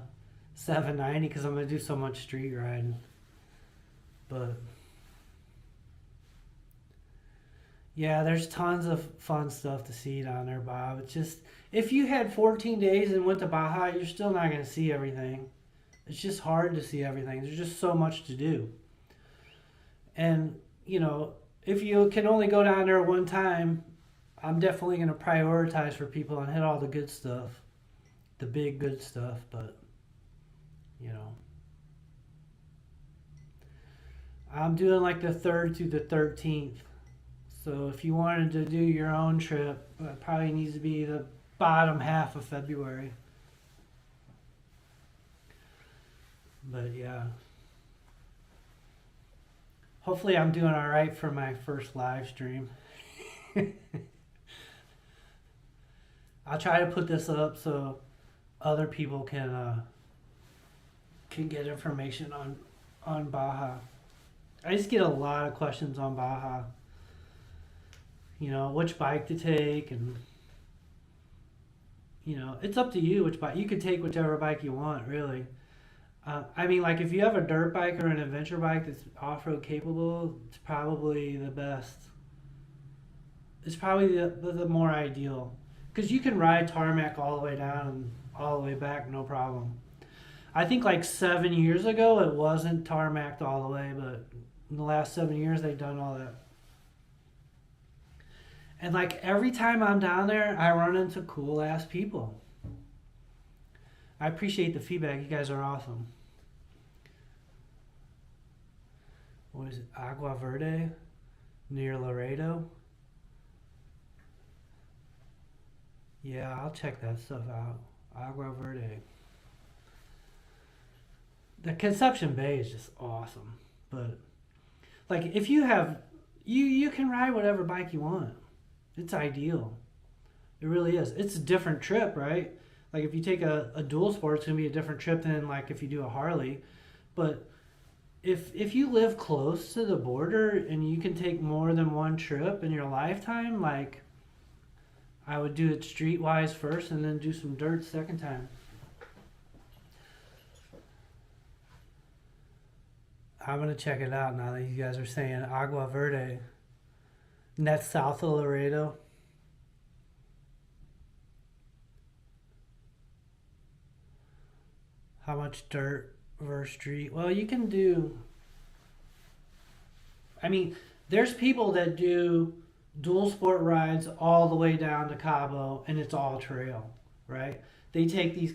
790 because I'm going to do so much street riding. But yeah, there's tons of fun stuff to see down there, Bob. It's just, if you had 14 days and went to Baja, you're still not going to see everything. It's just hard to see everything. There's just so much to do. And, if you can only go down there one time, I'm definitely going to prioritize for people and hit all the good stuff. The big good stuff, but, I'm doing like the 3rd through the 13th. So if you wanted to do your own trip, it probably needs to be the bottom half of February. But yeah. Hopefully, I'm doing all right for my first live stream. I'll try to put this up so other people can get information on Baja. I just get a lot of questions on Baja. You know, which bike to take, and it's up to you which bike. You could take whichever bike you want, really. I mean, like if you have a dirt bike or an adventure bike that's off-road capable, it's probably the best. It's probably the more ideal, because you can ride tarmac all the way down and all the way back, no problem. I think like 7 years ago it wasn't tarmacked all the way, but in the last 7 years they've done all that. And like every time I'm down there, I run into cool ass people. I appreciate the feedback. You guys are awesome. What is it? Agua Verde near Laredo? Yeah, I'll check that stuff out. Agua Verde. The Conception Bay is just awesome. But like if you have you can ride whatever bike you want. It's ideal. It really is. It's a different trip, right? Like if you take a dual sport, it's gonna be a different trip than like if you do a Harley. But if you live close to the border and you can take more than one trip in your lifetime, like I would do it streetwise first and then do some dirt second time. I'm gonna check it out now that you guys are saying Agua Verde. And that's south of Laredo. How much dirt versus street? Well, you can do. I mean, there's people that do dual sport rides all the way down to Cabo, and it's all trail, right? They take these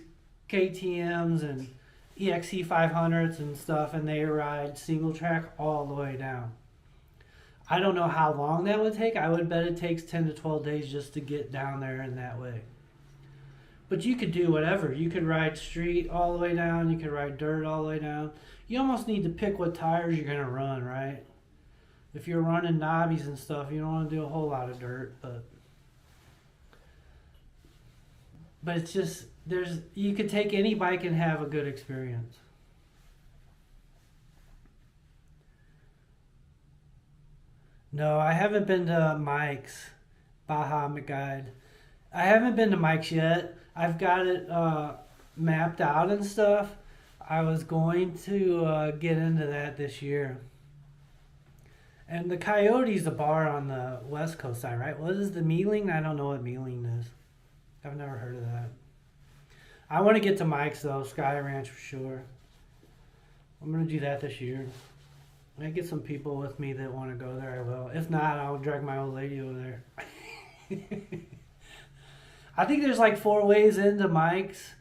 KTM's and EXC 500s and stuff, and they ride single track all the way down. I don't know how long that would take. I would bet it takes 10 to 12 days just to get down there in that way. But you could do whatever. You could ride street all the way down. You could ride dirt all the way down. You almost need to pick what tires you're going to run, right? If you're running knobbies and stuff, you don't want to do a whole lot of dirt. But it's just, you could take any bike and have a good experience. No, I haven't been to Mike's Baja McGuide. I haven't been to Mike's yet. I've got it mapped out and stuff. I was going to get into that this year. And the Coyote's a bar on the West Coast side, right? What is the Mealing? I don't know what Mealing is. I've never heard of that. I want to get to Mike's though, Sky Ranch for sure. I'm going to do that this year. I get some people with me that want to go there, I will. If not, I'll drag my old lady over there. I think there's like 4 ways into Mike's,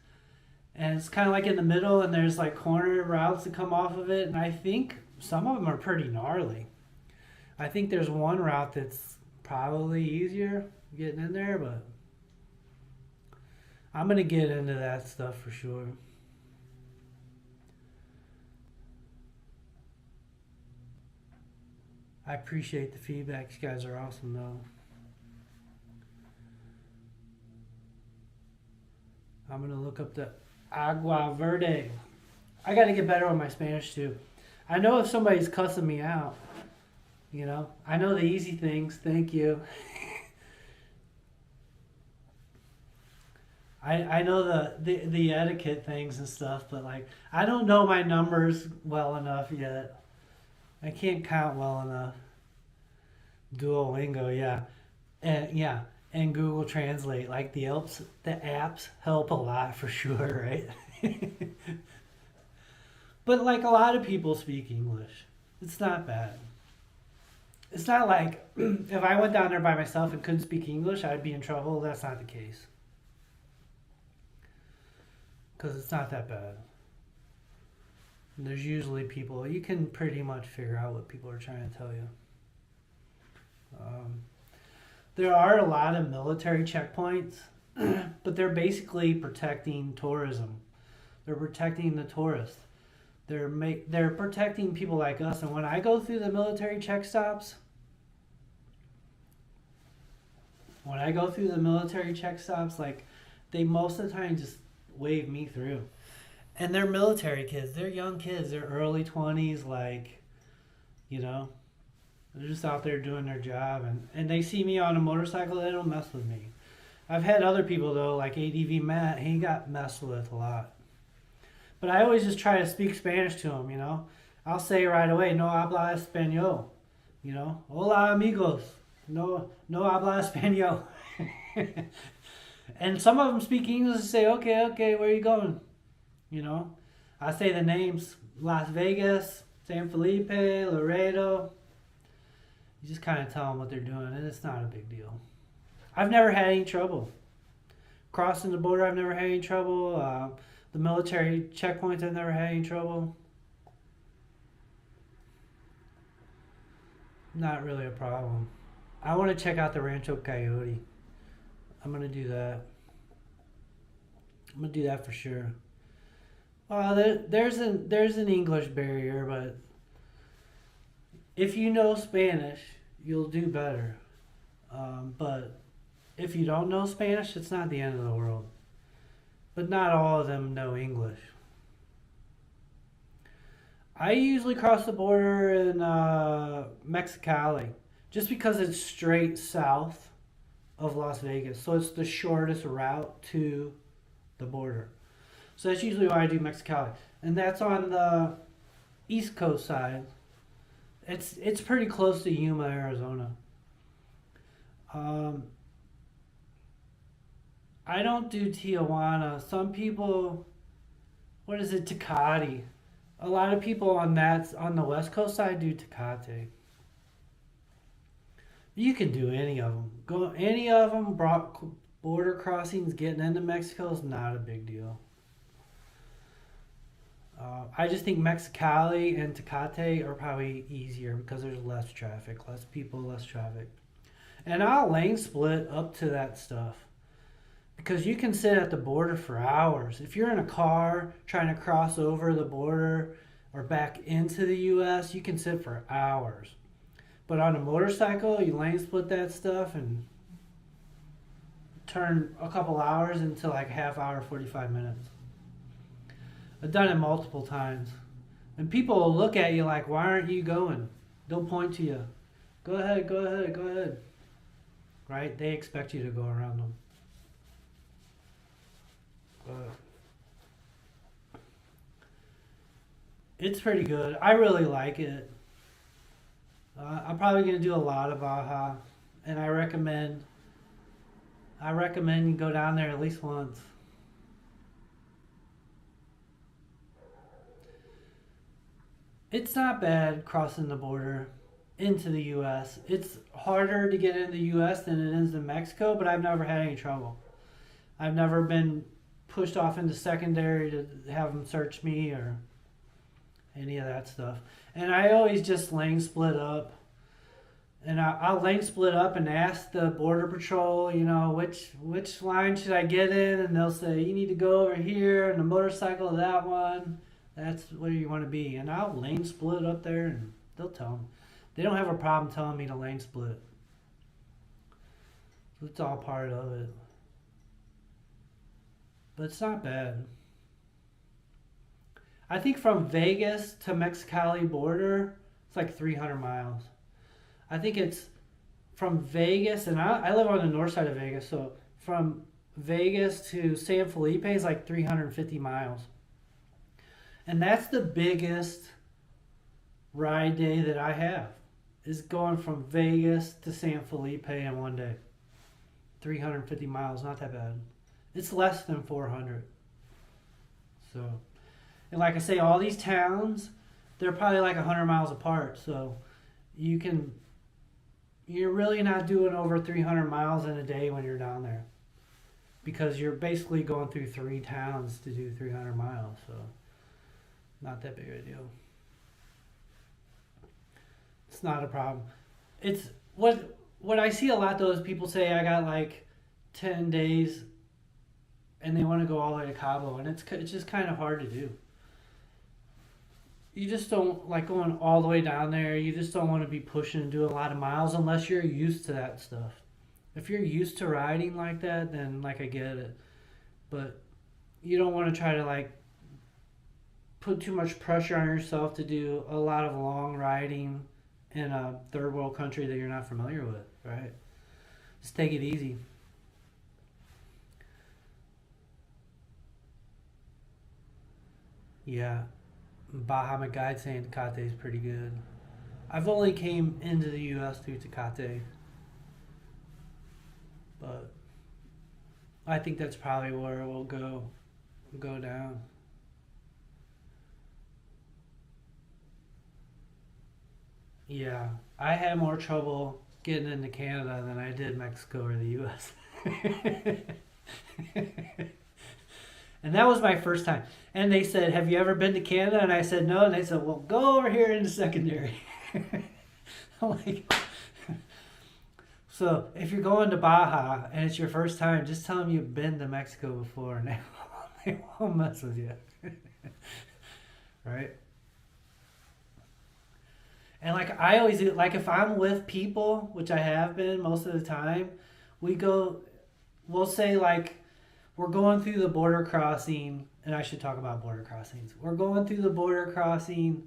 and it's kind of like in the middle, and there's like corner routes that come off of it, and I think some of them are pretty gnarly. I think there's one route that's probably easier getting in there, but I'm going to get into that stuff for sure. I appreciate the feedback. You guys are awesome, though. I'm going to look up the Agua Verde. I got to get better on my Spanish, too. I know if somebody's cussing me out, I know the easy things. Thank you. I know the etiquette things and stuff, but like I don't know my numbers well enough yet. I can't count well enough. Duolingo, and Google Translate, like the apps help a lot for sure, right? But like a lot of people speak English. It's not bad. It's not like if I went down there by myself and couldn't speak English, I'd be in trouble. That's not the case. Because it's not that bad. And there's usually people, you can pretty much figure out what people are trying to tell you. There are a lot of military checkpoints, but they're basically protecting tourism. They're protecting the tourists. They're protecting people like us. And when I go through the military check stops, like they most of the time just wave me through. And they're military kids. They're young kids. They're early 20s, like, you know, they're just out there doing their job. And they see me on a motorcycle, they don't mess with me. I've had other people, though, like ADV Matt, he got messed with a lot. But I always just try to speak Spanish to him, you know. I'll say right away, no habla español, you know. Hola, amigos. No habla español. And some of them speak English and say, okay, where are you going? You know, I say the names: Las Vegas, San Felipe, Laredo. You just kind of tell them what they're doing, and it's not a big deal. I've never had any trouble. Crossing the border, I've never had any trouble. The military checkpoints, I've never had any trouble. Not really a problem. I want to check out the Rancho Coyote. I'm going to do that. I'm going to do that for sure. Well, there's an English barrier, but if you know Spanish, you'll do better. But if you don't know Spanish, it's not the end of the world. But not all of them know English. I usually cross the border in Mexicali, just because it's straight south of Las Vegas. So it's the shortest route to the border. So that's usually why I do Mexicali. And that's on the East Coast side. It's pretty close to Yuma, Arizona. I don't do Tijuana. Some people, what is it, Tecate? A lot of people on the West Coast side do Tecate. You can do any of them. Go any of them. Border crossings, getting into Mexico is not a big deal. I just think Mexicali and Tecate are probably easier because there's less traffic, less people, less traffic. And I'll lane split up to that stuff because you can sit at the border for hours. If you're in a car trying to cross over the border or back into the U.S., you can sit for hours. But on a motorcycle, you lane split that stuff and turn a couple hours into like a half hour, 45 minutes. I've done it multiple times. And people will look at you like, why aren't you going? They'll point to you. Go ahead. Right? They expect you to go around them. But it's pretty good. I really like it. I'm probably going to do a lot of Baja. And I recommend you go down there at least once. It's not bad crossing the border into the U.S. It's harder to get into the U.S. than it is in Mexico, but I've never had any trouble. I've never been pushed off into secondary to have them search me or any of that stuff. And I always just lane split up. And I'll lane split up and ask the border patrol, you know, which line should I get in? And they'll say, you need to go over here and the motorcycle to that one. That's where you want to be. And I'll lane split up there and they'll tell them. They don't have a problem telling me to lane split. So it's all part of it. But it's not bad. I think from Vegas to Mexicali border, it's like 300 miles. I think it's from Vegas, and I live on the north side of Vegas, so from Vegas to San Felipe is like 350 miles. And that's the biggest ride day that I have, is going from Vegas to San Felipe in one day. 350 miles, not that bad. It's less than 400. So, and like I say, all these towns, they're probably like 100 miles apart, so you're really not doing over 300 miles in a day when you're down there, because you're basically going through 3 towns to do 300 miles, so not that big of a deal. It's not a problem. It's what I see a lot though is people say I got like 10 days and they want to go all the way to Cabo, and it's just kind of hard to do. you just don't like going all the way down there. You just don't want to be pushing and doing a lot of miles unless you're used to that stuff. If you're used to riding like that, then like I get it. But you don't want to try to like put too much pressure on yourself to do a lot of long riding in a third world country that you're not familiar with, right? Just take it easy. Yeah, Baja, my guide saying Tecate is pretty good. I've only came into the U.S. through Tecate, but I think that's probably where it will go down. Yeah, I had more trouble getting into Canada than I did Mexico or the U.S. And that was my first time. And they said, "Have you ever been to Canada?" And I said, "No." And they said, "Well, go over here into secondary." I'm like, so if you're going to Baja and it's your first time, just tell them you've been to Mexico before, and they won't mess with you, right? And like I always do, like if I'm with people, which I have been most of the time, we go, we'll say like we're going through the border crossing, and I should talk about border crossings. We're going through the border crossing,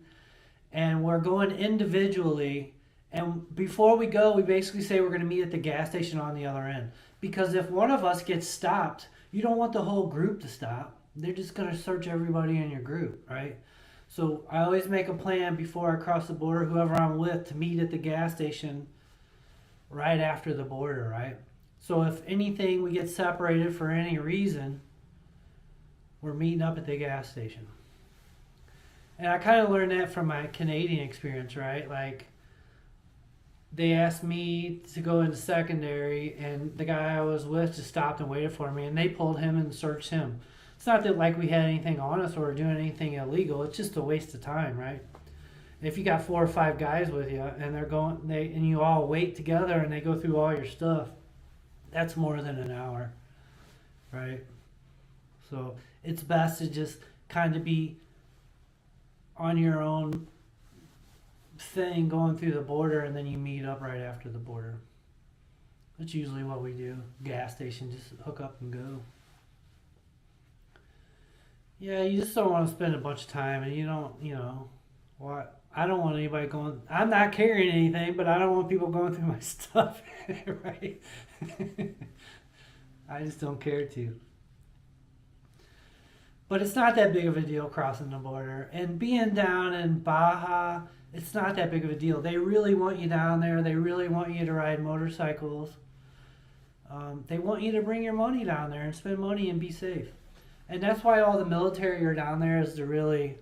and we're going individually. And before we go, we basically say we're going to meet at the gas station on the other end. Because if one of us gets stopped, you don't want the whole group to stop. They're just going to search everybody in your group, right? So I always make a plan before I cross the border, whoever I'm with, to meet at the gas station right after the border, right? So if anything, we get separated for any reason, we're meeting up at the gas station. And I kind of learned that from my Canadian experience, right? Like, they asked me to go into secondary, and the guy I was with just stopped and waited for me, and they pulled him and searched him. It's not that like we had anything on us or we're doing anything illegal. It's just a waste of time, right? If you got 4 or 5 guys with you and and you all wait together and they go through all your stuff, that's more than an hour, right? So it's best to just kind of be on your own thing going through the border, and then you meet up right after the border. That's usually what we do. Gas station, just hook up and go. Yeah, you just don't want to spend a bunch of time, and you don't, what? I don't want anybody going. I'm not carrying anything, but I don't want people going through my stuff, right? I just don't care to. But it's not that big of a deal crossing the border. And being down in Baja, it's not that big of a deal. They really want you down there. They really want you to ride motorcycles. They want you to bring your money down there and spend money and be safe. And that's why all the military are down there, is to really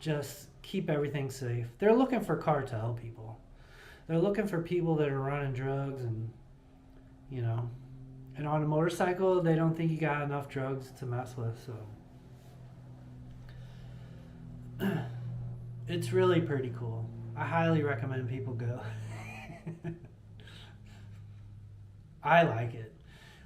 just keep everything safe. They're looking for cartel people. They're looking for people that are running drugs you know. And on a motorcycle, they don't think you got enough drugs to mess with, so. It's really pretty cool. I highly recommend people go. I like it.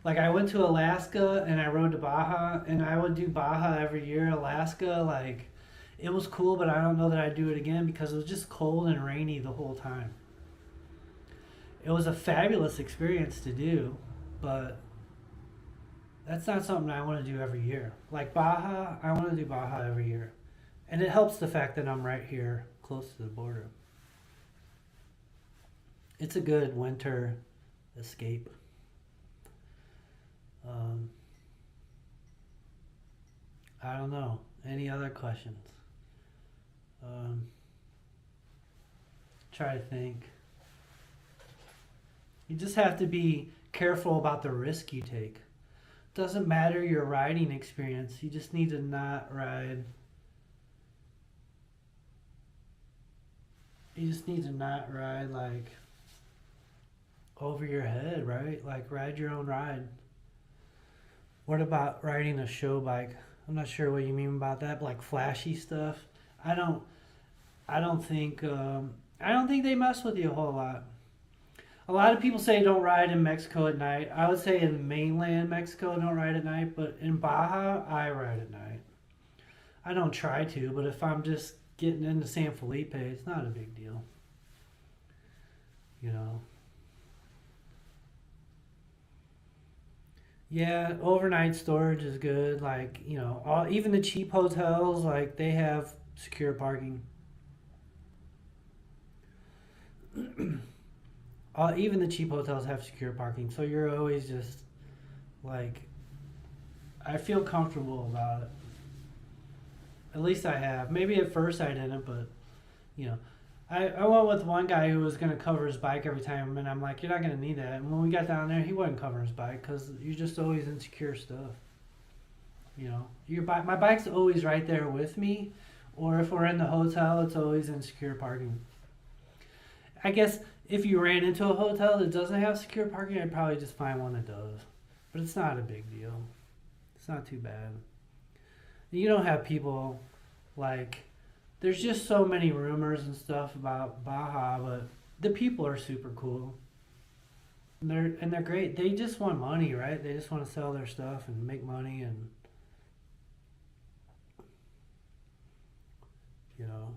Like I went to Alaska and I rode to Baja, and I would do Baja every year. Alaska, like it was cool, but I don't know that I'd do it again because it was just cold and rainy the whole time. It was a fabulous experience to do, but that's not something I want to do every year. Like Baja, I want to do Baja every year. And it helps the fact that I'm right here close to the border. It's a good winter escape. Um, I don't know. Any other questions? Um, Try to think. You just have to be careful about the risk you take. Doesn't matter your riding experience. You just need to not ride. You just need to not ride like over your head, right? Like ride your own ride. What about riding a show bike? I'm not sure what you mean about that, but like flashy stuff. I don't. I don't think. I don't think they mess with you a whole lot. A lot of people say don't ride in Mexico at night. I would say in mainland Mexico don't ride at night, but in Baja I ride at night. I don't try to, but if I'm just getting into San Felipe, it's not a big deal, you know. Yeah, overnight storage is good. Like, even the cheap hotels, like, they have secure parking. Even the cheap hotels have secure parking, so you're always just like, I feel comfortable about it. At least I have. Maybe at first I didn't, but you know, I went with one guy who was going to cover his bike every time, and I'm like, you're not going to need that. And when we got down there, he wasn't covering his bike because you're just always insecure stuff. Your bike, my bike's always right there with me, or if we're in the hotel, it's always in secure parking. I guess if you ran into a hotel that doesn't have secure parking, I'd probably just find one that does. But it's not a big deal. It's not too bad. You don't have people like, there's just so many rumors and stuff about Baja, but the people are super cool. And they're great. They just want money, right? They just want to sell their stuff and make money, and you know.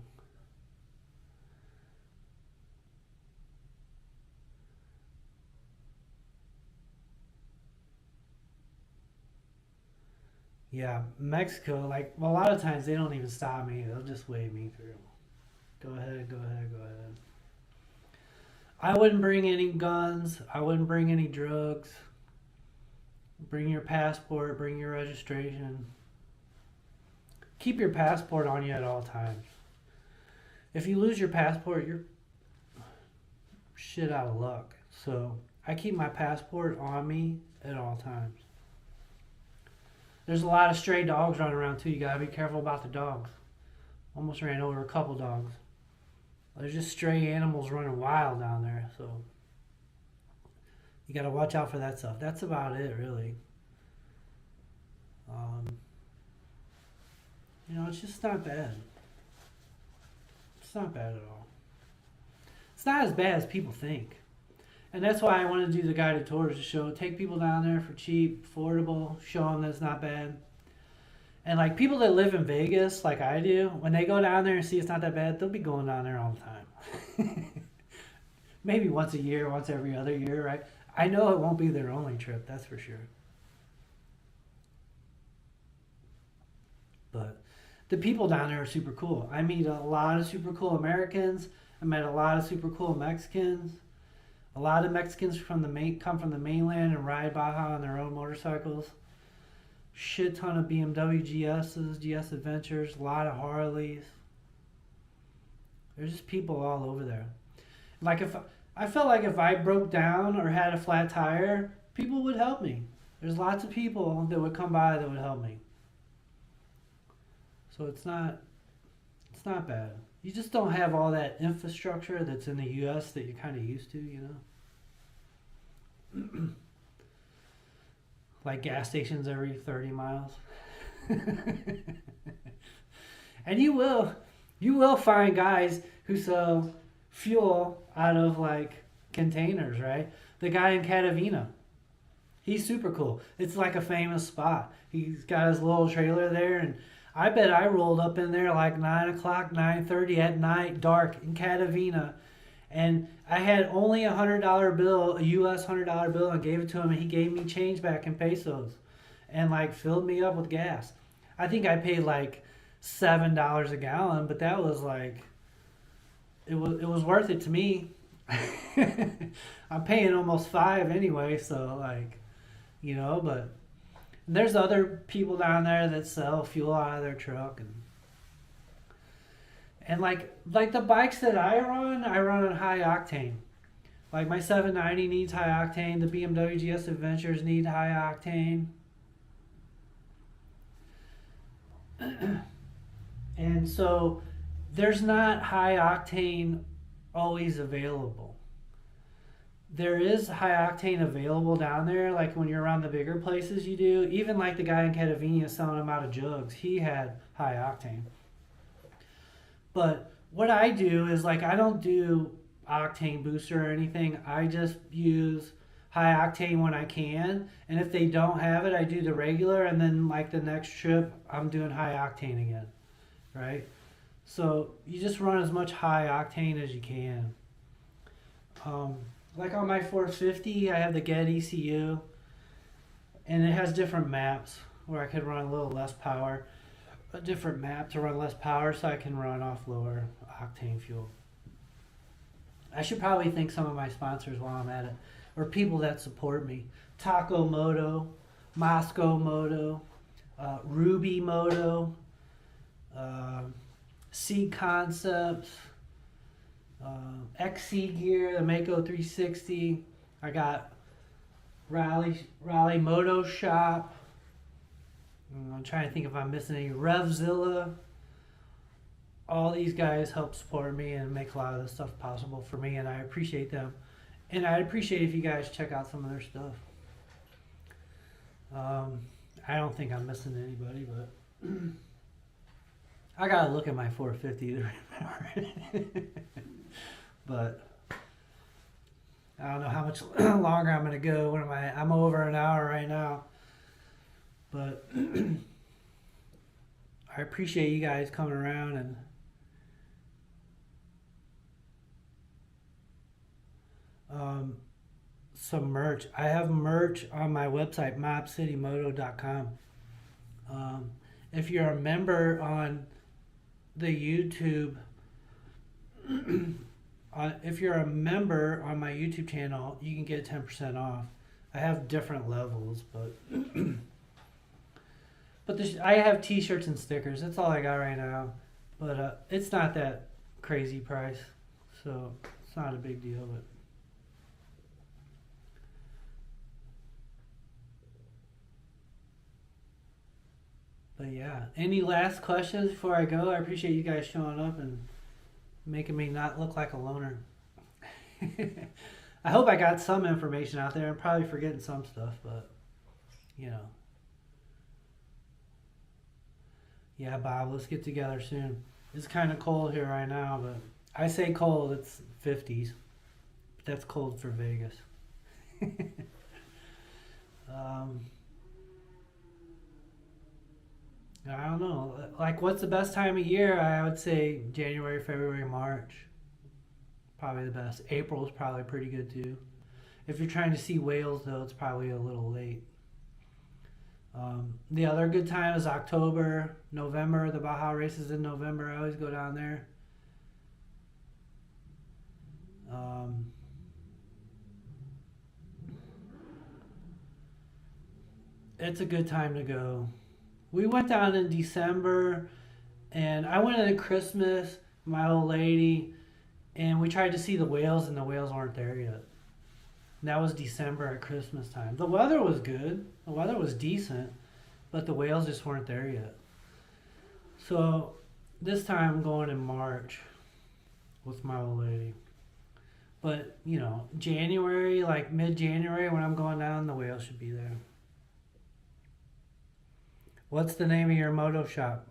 Yeah, Mexico, like, well, a lot of times they don't even stop me. They'll just wave me through. Go ahead, go ahead, go ahead. I wouldn't bring any guns. I wouldn't bring any drugs. Bring your passport, bring your registration. Keep your passport on you at all times. If you lose your passport, you're shit out of luck. So I keep my passport on me at all times. There's a lot of stray dogs running around too. You gotta be careful about the dogs. Almost ran over a couple dogs. There's just stray animals running wild down there, so you gotta watch out for that stuff. That's about it, really. Um, it's just not bad. It's not bad at all. It's not as bad as people think. And that's why I want to do the guided tours, to take people down there for cheap, affordable, show them that it's not bad. And like people that live in Vegas, like I do, when they go down there and see it's not that bad, they'll be going down there all the time. Maybe once a year, once every other year, right? I know it won't be their only trip, that's for sure. But the people down there are super cool. I meet a lot of super cool Americans. I met a lot of super cool Mexicans. A lot of Mexicans come from the mainland and ride Baja on their own motorcycles. Shit ton of BMW GSs, GS Adventures, a lot of Harleys. There's just people all over there. Like if I felt like if I broke down or had a flat tire, people would help me. There's lots of people that would come by that would help me. So it's not bad. You just don't have all that infrastructure that's in the U.S. that you're kind of used to, like gas stations every 30 miles. And you will find guys who sell fuel out of like containers, right? The guy in Catavina, he's super cool. It's like a famous spot. He's got his little trailer there, and I bet I rolled up in there like 9 o'clock, 9:30 at night, dark in Catavina, and I had only $100 bill, a U.S. $100 bill, and gave it to him, and he gave me change back in pesos, and like filled me up with gas. I think I paid like $7 a gallon, but that was like, it was worth it to me. I'm paying almost 5 anyway, so like, but there's other people down there that sell fuel out of their truck, and like the bikes that I run on high octane. Like my 790 needs high octane, the BMW GS Adventures need high octane. And so there's not high octane always available. There is high octane available down there, like when you're around the bigger places you do. Even like the guy in Catavina selling them out of jugs, he had high octane. But what I do is like I don't do octane booster or anything. I just use high octane when I can. And if they don't have it, I do the regular, and then like the next trip I'm doing high octane again. Right? So you just run as much high octane as you can. Like on my 450, I have the Get ECU, and it has different maps where I could run a little less power, a different map to run less power so I can run off lower octane fuel. I should probably thank some of my sponsors while I'm at it, or people that support me. Taco Moto, Moscow Moto, Ruby Moto, C Concepts, XC Gear, the Mako 360. I got Raleigh Moto Shop. I'm trying to think if I'm missing any. Revzilla. All these guys help support me and make a lot of this stuff possible for me, and I appreciate them. And I'd appreciate if you guys check out some of their stuff. I don't think I'm missing anybody, but I gotta look at my 450 to remember. But I don't know how much longer I'm gonna go. What am I? I'm over an hour right now. But I appreciate you guys coming around and some merch. I have merch on my website, mobcitymoto.com. If you're a member on the YouTube, if you're a member on my YouTube channel, you can get 10% off. I have different levels, but I have t-shirts and stickers. That's all I got right now. But it's not that crazy price, so it's not a big deal. But yeah, any last questions before I go? I appreciate you guys showing up and making me not look like a loner. I hope I got some information out there. I'm probably forgetting some stuff, but you know. Yeah, Bob, let's get together soon. It's kind of cold here right now, but I say cold, it's 50s. But that's cold for Vegas. I don't know. Like, what's the best time of year? I would say January, February, March. Probably the best. April's probably pretty good too. If you're trying to see whales, though, it's probably a little late. The other good time is October, November. The Baja races in November. I always go down there. It's a good time to go. We went down in December, and I went at Christmas, my old lady, and we tried to see the whales, and the whales weren't there yet. And that was December at Christmas time. The weather was good. The weather was decent, but the whales just weren't there yet. So this time I'm going in March with my old lady. But, you know, January, like mid-January when I'm going down, the whales should be there. What's the name of your moto shop?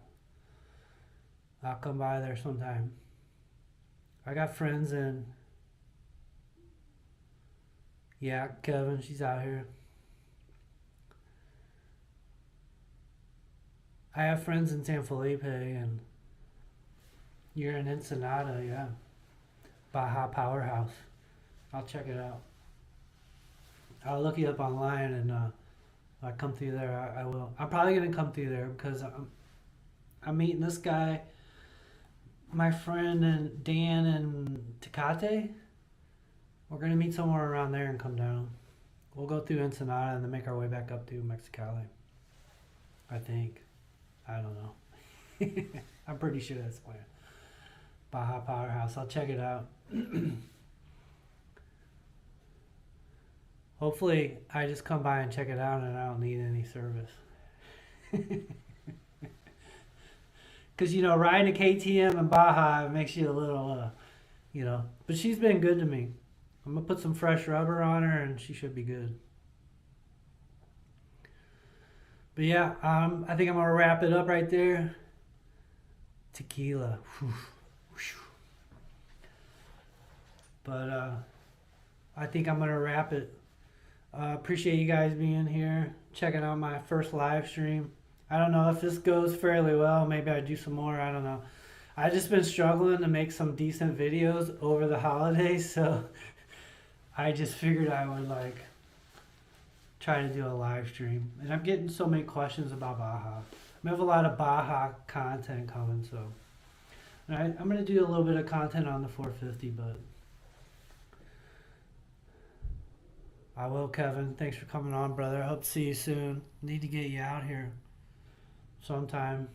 I'll come by there sometime. I got friends in... Yeah, Kevin, she's out here. I have friends in San Felipe, and you're in Ensenada, yeah. Baja Powerhouse. I'll check it out. I'll look you up online, and if I come through there, I will. I'm probably going to come through there because I'm meeting this guy, my friend and Dan and Tecate. We're going to meet somewhere around there and come down. We'll go through Ensenada and then make our way back up to Mexicali. I think. I don't know. I'm pretty sure that's the plan. Baja Powerhouse. I'll check it out. Hopefully, I just come by and check it out and I don't need any service. Because, you know, riding a KTM in Baja makes you a little, you know. But she's been good to me. I'm going to put some fresh rubber on her and she should be good. But yeah, I think I'm going to wrap it up right there. Tequila. Whew. But I think I'm going to wrap it. Appreciate you guys being here, checking out my first live stream. I don't know if this goes fairly well. Maybe I do some more. I don't know. I just been struggling to make some decent videos over the holidays, so I just figured I would like try to do a live stream. And I'm getting so many questions about Baja. I have a lot of Baja content coming, so I'm gonna do a little bit of content on the 450, but I will, Kevin. Thanks for coming on, brother. I hope to see you soon. Need to get you out here sometime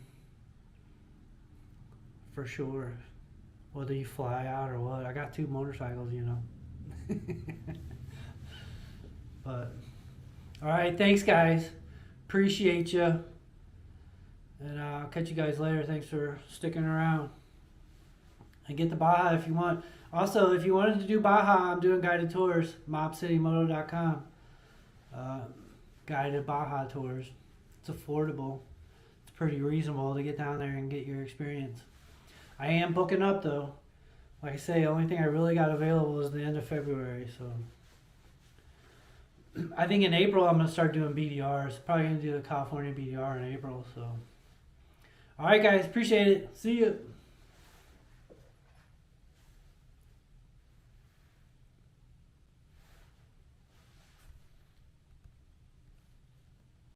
for sure. Whether you fly out or what. I got 2 motorcycles, you know. But all right, thanks guys. Appreciate you. And I'll catch you guys later. Thanks for sticking around. And get the Baja if you want. Also, if you wanted to do Baja, I'm doing guided tours. MobCityMoto.com. Guided Baja tours. It's affordable. It's pretty reasonable to get down there and get your experience. I am booking up though. Like I say, the only thing I really got available is the end of February. So I think in April I'm gonna start doing BDRs. Probably gonna do the California BDR in April. So all right, guys, appreciate it. See you.